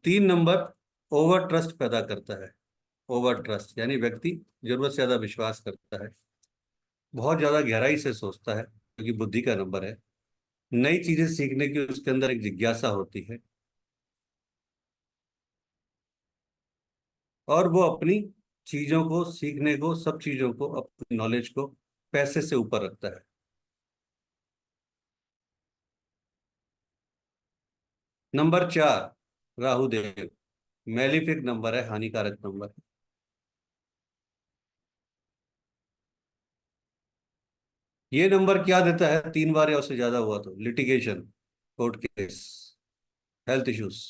3 नंबर ओवर ट्रस्ट पैदा करता है। ओवर ट्रस्ट यानी व्यक्ति जरूरत से ज्यादा विश्वास करता है, बहुत ज्यादा गहराई से सोचता है, क्योंकि बुद्धि का नंबर है। नई चीजें सीखने की उसके अंदर एक जिज्ञासा होती है, और वो अपनी चीजों को सीखने को, सब चीजों को, अपनी नॉलेज को पैसे से ऊपर रखता है। नंबर 4 राहु देव, मैलिफिक नंबर है, हानिकारक नंबर है। ये नंबर क्या देता है? 3 बार या उससे ज्यादा हुआ तो litigation, court case, health issues.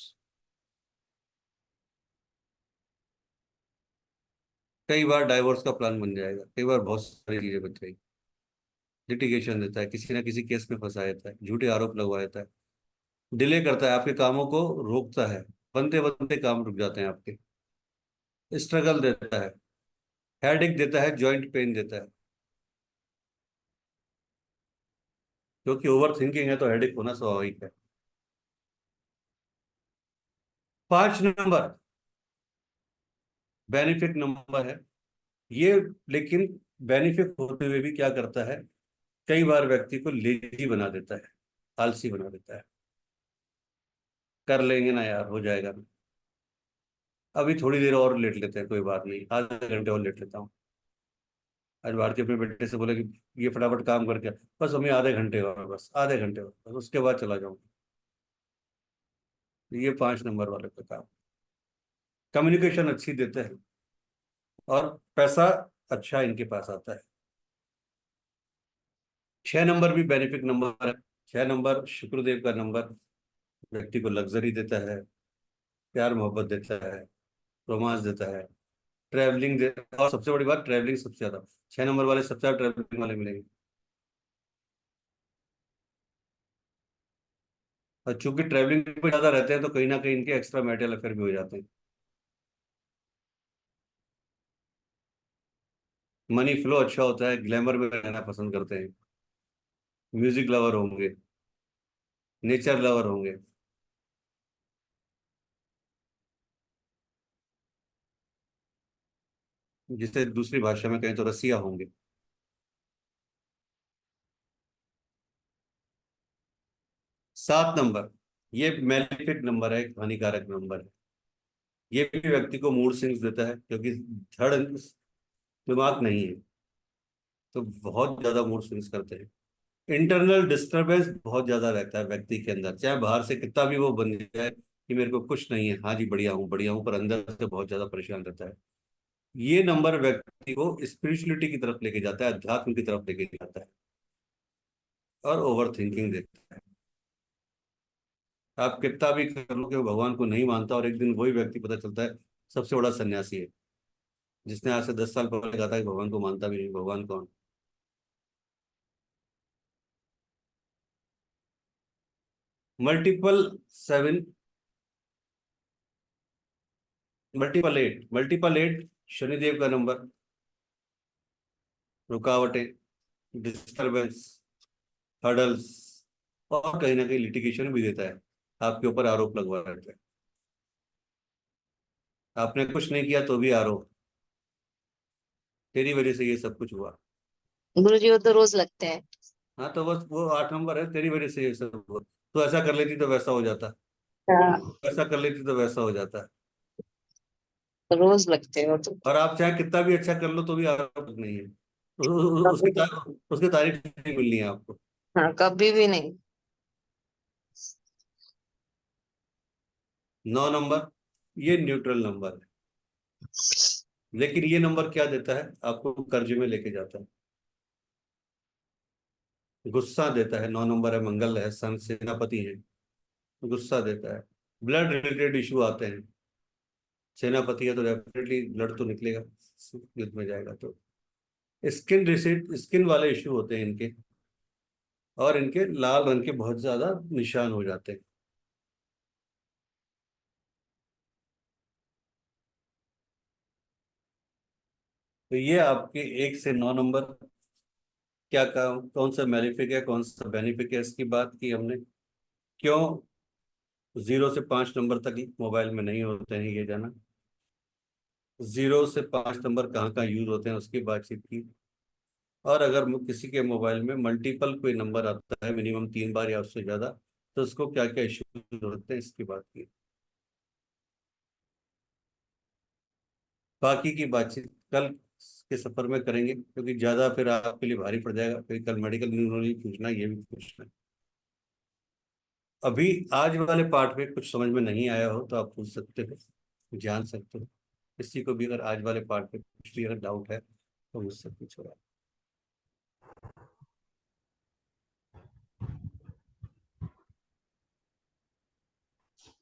कई बार डाइवोर्स का प्लान बन जाएगा, कई बार बहुत सारी चीजें बन जाएगी। लिटिगेशन देता है, किसी ना किसी केस में फंसा देता है, झूठे आरोप लगवा देता है, डिले करता है, आपके कामों को रोकता है, बनते बनते काम रुक जाते हैं आपके। स्ट्रगल देता है, हेडेक देता है, जॉइंट पेन देता है। क्योंकि ओवर थिंकिंग है तो हेडेक होना स्वाभाविक है। 5 नंबर बेनिफिट नंबर है ये, लेकिन बेनिफिट होते हुए भी क्या करता है, कई बार व्यक्ति को लेजी बना देता है, आलसी बना देता है। कर लेंगे ना यार, हो जाएगा ना, अभी थोड़ी देर और लेट लेते हैं, कोई बात नहीं, आधे घंटे और लेट लेता हूँ। आज भारती अपने बेटे से बोले कि ये फटाफट काम करके आ। बस हमें आधे घंटे और, बस आधे घंटे और, बस उसके बाद चला जाऊंगा। ये 5 नंबर वाले का काम। कम्युनिकेशन अच्छी देते हैं और पैसा अच्छा इनके पास आता है। 6 नंबर भी बेनिफिक नंबर है। 6 नंबर शुक्रदेव का नंबर, व्यक्ति को लग्जरी देता है, प्यार मोहब्बत देता है, रोमांस देता है, ट्रैवलिंग दे, और सबसे बड़ी बात ट्रैवलिंग सबसे ज्यादा, 6 नंबर वाले सबसे ज्यादा ट्रैवलिंग वाले मिलेंगे। और चूंकि ट्रैवलिंग पे ज्यादा रहते हैं तो कहीं ना कहीं इनके एक्स्ट्रा मैरिटल अफेयर भी हो जाते हैं। मनी फ्लो अच्छा होता है, ग्लैमर में रहना पसंद करते हैं, म्यूजिक लवर होंगे, नेचर लवर होंगे। जिसे दूसरी भाषा में कहें तो रसिया होंगे। 7 नंबर ये मैलेफिक नंबर है, एक हानिकारक नंबर है। ये भी व्यक्ति को मूड स्विंग्स देता है, क्योंकि धड़ दिमाग नहीं है तो बहुत ज्यादा मूड स्विंग्स करते हैं। इंटरनल डिस्टरबेंस बहुत ज्यादा रहता है व्यक्ति के अंदर, चाहे बाहर से कितना भी वो बन जाए कि मेरे को कुछ नहीं है, हाँ जी बढ़िया हूँ, पर अंदर से बहुत ज्यादा परेशान रहता है। ये नंबर व्यक्ति को स्पिरिचुअलिटी की तरफ लेके जाता है, अध्यात्म की तरफ लेके जाता है, और ओवर थिंकिंग देता है। आप कितना भी कर लो कि वो भगवान को नहीं मानता, और एक दिन वही व्यक्ति पता चलता है सबसे बड़ा सन्यासी है, जिसने आज से 10 साल पहले कहा था कि भगवान को मानता भी नहीं, भगवान कौन। मल्टीपल 7, मल्टीपल 8 शनिदेव का नंबर, रुकावटें, डिस्टरबेंस, हर्डल्स, और कहीं ना कहीं लिटिगेशन भी देता है, आपके ऊपर आरोप लगवा रहता है। आपने कुछ नहीं किया तो भी आरोप, तेरी वजह से ये सब कुछ हुआ। गुरुजी वो तो रोज लगते हैं। हाँ तो बस वो 8 नंबर है, तेरी वजह से ये सब हुआ, तो ऐसा कर लेती तो वैसा हो जाता, हाँ, वैसा कर लेती तो वैसा हो जाता। रोज लगते हैं वो तो। और आप चाहे कितना भी अच्छा कर लो तो भी आरोप नहीं है, उसकी तारीफ नहीं मिलनी है आपको। हाँ, कभी भी नहीं। 9 नंबर ये न्यूट्रल नंबर है, लेकिन ये नंबर क्या देता है, आपको कर्ज में लेके जाता है, गुस्सा देता है। 9 नंबर है, मंगल है, सन सेनापति है, गुस्सा देता है। ब्लड रिलेटेड इशू आते हैं, सेनापति है तो डेफिनेटली ब्लड तो निकलेगा, युद्ध में जाएगा तो। स्किन वाले इशू होते हैं इनके, और इनके लाल रंग के बहुत ज्यादा निशान हो जाते हैं। तो ये आपके 1 से 9 नंबर, क्या काम, कौन सा मैलिफिक है कौन सा बेनिफिक है, इसकी बात की हमने। क्यों 0 से 5 नंबर तक मोबाइल में नहीं होते हैं, ये जाना। 0 से 5 नंबर कहाँ कहाँ यूज होते हैं उसकी बातचीत की। और अगर किसी के मोबाइल में मल्टीपल कोई नंबर आता है, मिनिमम 3 बार या उससे ज्यादा, तो उसको क्या क्या इश्यूज होते हैं इसकी बात की। बाकी की बातचीत कल के सफर में करेंगे, क्योंकि ज्यादा फिर आपके लिए भारी पड़ जाएगा, क्योंकि कल मेडिकल न्यूरोलॉजी पूछना है, ये भी पूछना है। अभी आज वाले पार्ट में कुछ समझ में नहीं आया हो तो आप पूछ सकते हो, जान सकते हो। किसी को भी अगर आज वाले पार्ट में कुछ भी अगर डाउट है तो मुझसे पूछो।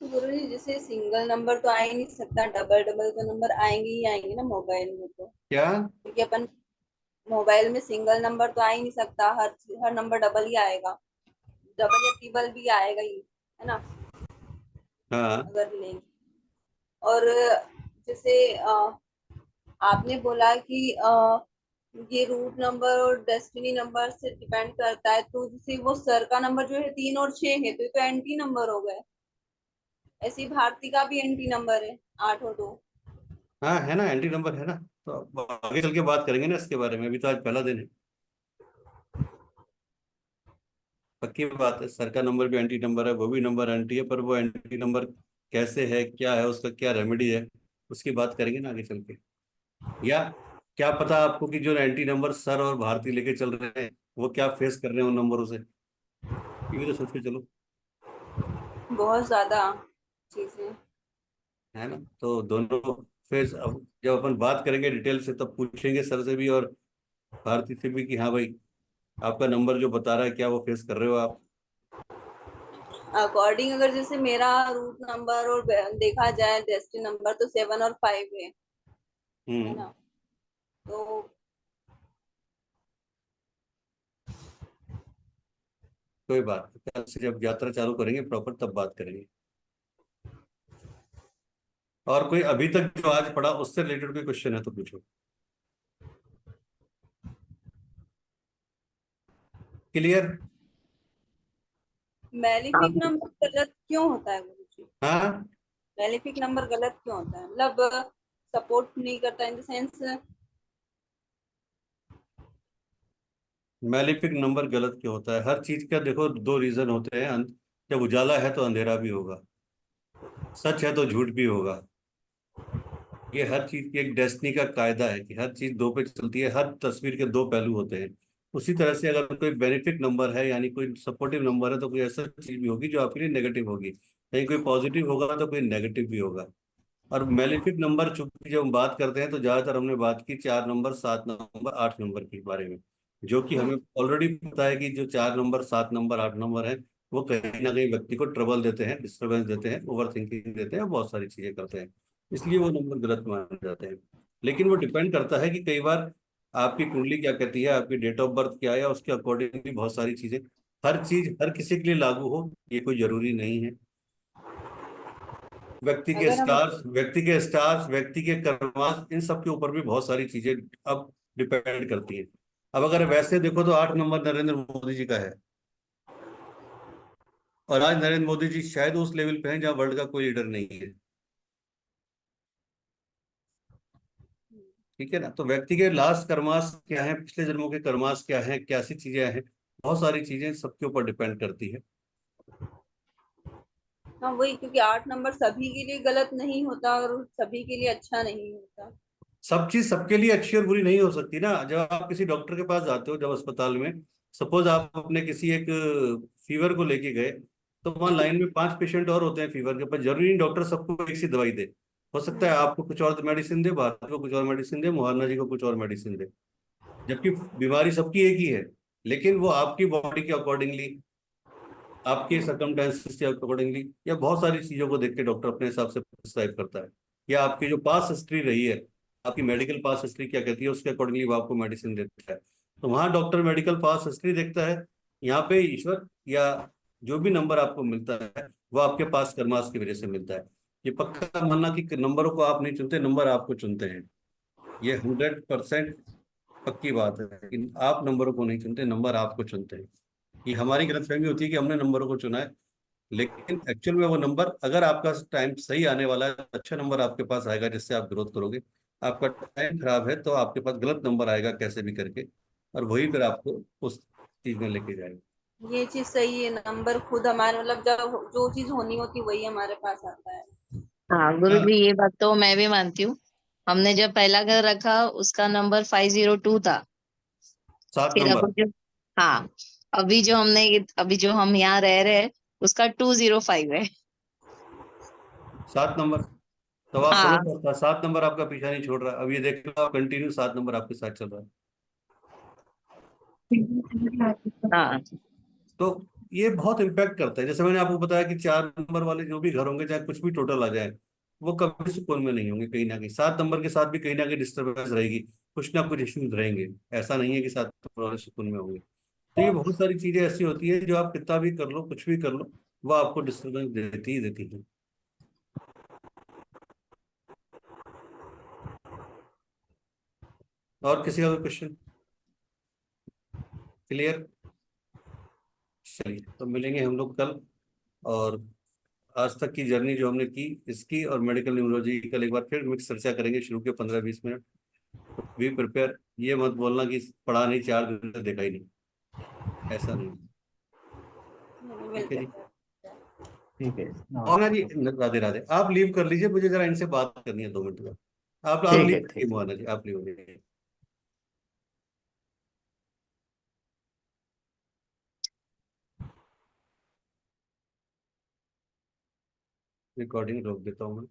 गुरुजी जैसे सिंगल नंबर तो आ ही नहीं सकता, डबल डबल तो नंबर आएंगे ही आएंगे ना मोबाइल में तो, क्या? क्योंकि अपन मोबाइल में सिंगल नंबर तो आ ही नहीं सकता, हर नंबर डबल ही आएगा, डबल या ट्रिपल भी आएगा ही, है ना, हाँ अगर लेंगे। और जैसे आपने बोला कि ये रूट नंबर और डेस्टिनी नंबर से डिपेंड करता है, तो जैसे वो सर का नंबर जो है 3 और 6 है, तो ये तो एंटी नंबर हो गए। ऐसे ही भारती का भी एंटी नंबर है, 8 और 2। हाँ है ना, एंटी नंबर है ना। तो अब आगे चल के बात करेंगे ना इसके बारे में, अभी तो आज पहला दिन है। पक्की बात है, सर का नंबर भी एंटी नंबर है, वो भी नंबर एंटी है, पर वो एंटी नंबर कैसे है, क्या है, उसका क्या रेमेडी है, उसकी बात करेंगे ना आगे चल के। या क्या पता आपको कि जो एंटी नंबर सर और भारती लेके चल रहे हैं वो क्या फेस कर रहे हैं उन नंबरों से, ये भी तो सोच के चलो। बहुत ज्यादा चीजें। है ना, तो दोनों फेस, अब जब अपन बात करेंगे डिटेल से तब पूछेंगे सर से भी और भारती से भी कि हाँ भाई, आपका नंबर जो बता रहा है क्या वो फेस कर रहे हो आप। अकॉर्डिंग अगर जैसे मेरा रूट नंबर और देखा जाए डेस्टिनी नंबर, तो 7 और 5 है हम्म। ना। तो कोई बात नहीं, कल से जब यात्रा चालू करेंगे प्रॉपर तब बात करेंगे। और कोई अभी तक जो आज पढ़ा उससे रिलेटेड कोई क्वेश्चन है तो पूछो। क्लियर। मैलिफिक नंबर गलत क्यों होता है गुरुजी? हाँ, मैलिफिक नंबर गलत क्यों होता है, मतलब सपोर्ट नहीं करता in the sense? Malefic number गलत क्यों होता है, हर चीज का देखो दो रीजन होते हैं। जब उजाला है तो अंधेरा भी होगा, सच है तो झूठ भी होगा। ये हर चीज की एक डेस्टिनी का कायदा है कि हर चीज दो पे चलती है, हर तस्वीर के दो पहलू होते हैं। उसी तरह से अगर कोई बेनिफिक नंबर है यानी कोई सपोर्टिव नंबर है तो कोई ऐसा चीज भी होगी जो आपके लिए नेगेटिव होगी, कहीं कोई पॉजिटिव होगा तो कोई नेगेटिव भी होगा। और मेलेफिक नंबर चूंकि जब हम बात करते हैं तो ज्यादातर हमने बात की 4 नंबर, 7 नंबर, 8 नंबर के बारे में, जो कि हमें ऑलरेडी पता है कि जो 4 नंबर, 7 नंबर, 8 नंबर है वो कहीं ना कहीं व्यक्ति को ट्रबल देते हैं, डिस्टरबेंस देते हैं, ओवर थिंकिंग देते हैं, बहुत सारी चीजें करते हैं, इसलिए वो नंबर गलत माने जाते हैं। लेकिन वो डिपेंड करता है कि कई बार आपकी कुंडली क्या कहती है, आपकी डेट ऑफ बर्थ क्या है, या उसके अकॉर्डिंग भी बहुत सारी चीजें, हर चीज हर किसी के लिए लागू हो ये कोई जरूरी नहीं है। अगर हम व्यक्ति के स्टार्स, व्यक्ति के कर्मास, इन सब के ऊपर भी बहुत सारी चीजें अब डिपेंड करती हैं। अब अगर वैसे देखो तो 8 नंबर नरेंद्र मोदी जी का है, और आज नरेंद्र मोदी जी शायद उस लेवल पे हैं जहां वर्ल्ड का कोई लीडर नहीं है। ठीक है ना, तो व्यक्ति के लास्ट कर्मास क्या है, पिछले जन्मों के कर्मास क्या है, कैसी चीजें हैं, बहुत सारी चीजें सबके ऊपर डिपेंड करती है। हाँ वही, क्योंकि 8 नंबर सभी के लिए गलत नहीं होता और सभी के लिए अच्छा नहीं होता। सब चीज सबके लिए अच्छी और बुरी नहीं हो सकती ना। जब आप किसी डॉक्टर के पास जाते हो, जब अस्पताल में सपोज आप अपने किसी एक फीवर को लेके गए, तो वहाँ लाइन में 5 पेशेंट और होते हैं फीवर के, पर जरूरी नहीं डॉक्टर सबको एक सी दवाई दे। हो सकता है आपको कुछ और मेडिसिन दे, भारत को कुछ और मेडिसिन दे, मोहन्ना जी को कुछ और मेडिसिन दे, जबकि बीमारी सबकी एक ही है। लेकिन वो आपकी बॉडी के अकॉर्डिंगली, आपके सर्कमस्टेंसेस के अकॉर्डिंगली, या बहुत सारी चीजों को देख के डॉक्टर अपने हिसाब से प्रिस्क्राइब करता है। या आपकी जो पास हिस्ट्री रही है, आपकी मेडिकल पास हिस्ट्री क्या कहती है, उसके अकॉर्डिंगली वो आपको मेडिसिन देता है। तो वहाँ डॉक्टर मेडिकल पास हिस्ट्री देखता है, यहाँ पे ईश्वर या जो भी नंबर आपको मिलता है वो आपके पास कर्मास की वजह से मिलता है। ये पक्का मानना कि नंबरों को आप नहीं चुनते, नंबर आपको चुनते हैं, ये 100% पक्की बात है कि आप नंबरों को नहीं चुनते, नंबर आपको चुनते हैं। ये हमारी गलतफहमी होती है कि हमने नंबरों को चुना है, लेकिन एक्चुअल में वो नंबर, अगर आपका टाइम सही आने वाला है, अच्छा नंबर आपके पास आएगा जिससे आप ग्रोथ करोगे। आपका टाइम खराब है तो आपके पास गलत नंबर आएगा कैसे भी करके, और वही फिर आपको उस चीज में लेके जाएगा। ये चीज सही है, नंबर खुद हमारे मतलब जब जो चीज होनी होती वही हमारे पास आता है। हाँ गुरु हाँ, जी, ये बात तो मैं भी मानती हूँ। हमने जब पहला घर रखा उसका नंबर 502 था। 7 फिर अब नंबर, जो, हाँ, अभी जो हम यहाँ रह रहे हैं उसका 205 है। 7 नंबर। तो आप समझ हाँ सकता, 7 नंबर आपका पीछा नहीं छोड़ रहा, अब ये देख लो आप कंटिन्यू 7 नंबर आपके साथ चल रहा है। हाँ तो ये बहुत इम्पैक्ट करता है। जैसे मैंने आपको बताया कि 4 नंबर वाले जो भी घर होंगे, चाहे कुछ भी टोटल आ जाए, वो कभी सुकून में नहीं होंगे, कहीं ना कहीं 7 नंबर के साथ भी कहीं ना कहीं डिस्टर्बेंस रहेगी, कुछ ना कुछ इश्यूज रहेंगे। ऐसा नहीं है कि 7 नंबर वाले सुकून में होंगे। तो ये बहुत सारी चीजें ऐसी होती है जो आप कितना भी कर लो, कुछ भी कर लो, वो आपको डिस्टर्बेंस देती ही देती है। और किसी का कोई क्वेश्चन? क्लियर? चलिए, तो मिलेंगे हम लोग कल। और आज तक की जर्नी जो हमने की, इसकी और मेडिकल न्यूरोलॉजी की कल एक बार फिर मिक्स चर्चा करेंगे, शुरू के 15-20 मिनट। तो बी प्रिपेयर, ये मत बोलना कि पढ़ा नहीं, 4 दिन से देखा ही नहीं, ऐसा नहीं। ठीक है मिलते जी। हैं। ठीक है, और ना जी, नमस्ते। राधे राधे। आप लीव कर लीजिए, मुझे जरा इनसे बात करनी है 2 मिनट का। आप ठीक लीव है, करिए ठीक है। मोहना जी, आप लीव करिए। रिकॉर्डिंग रोक देता हूँ मैं।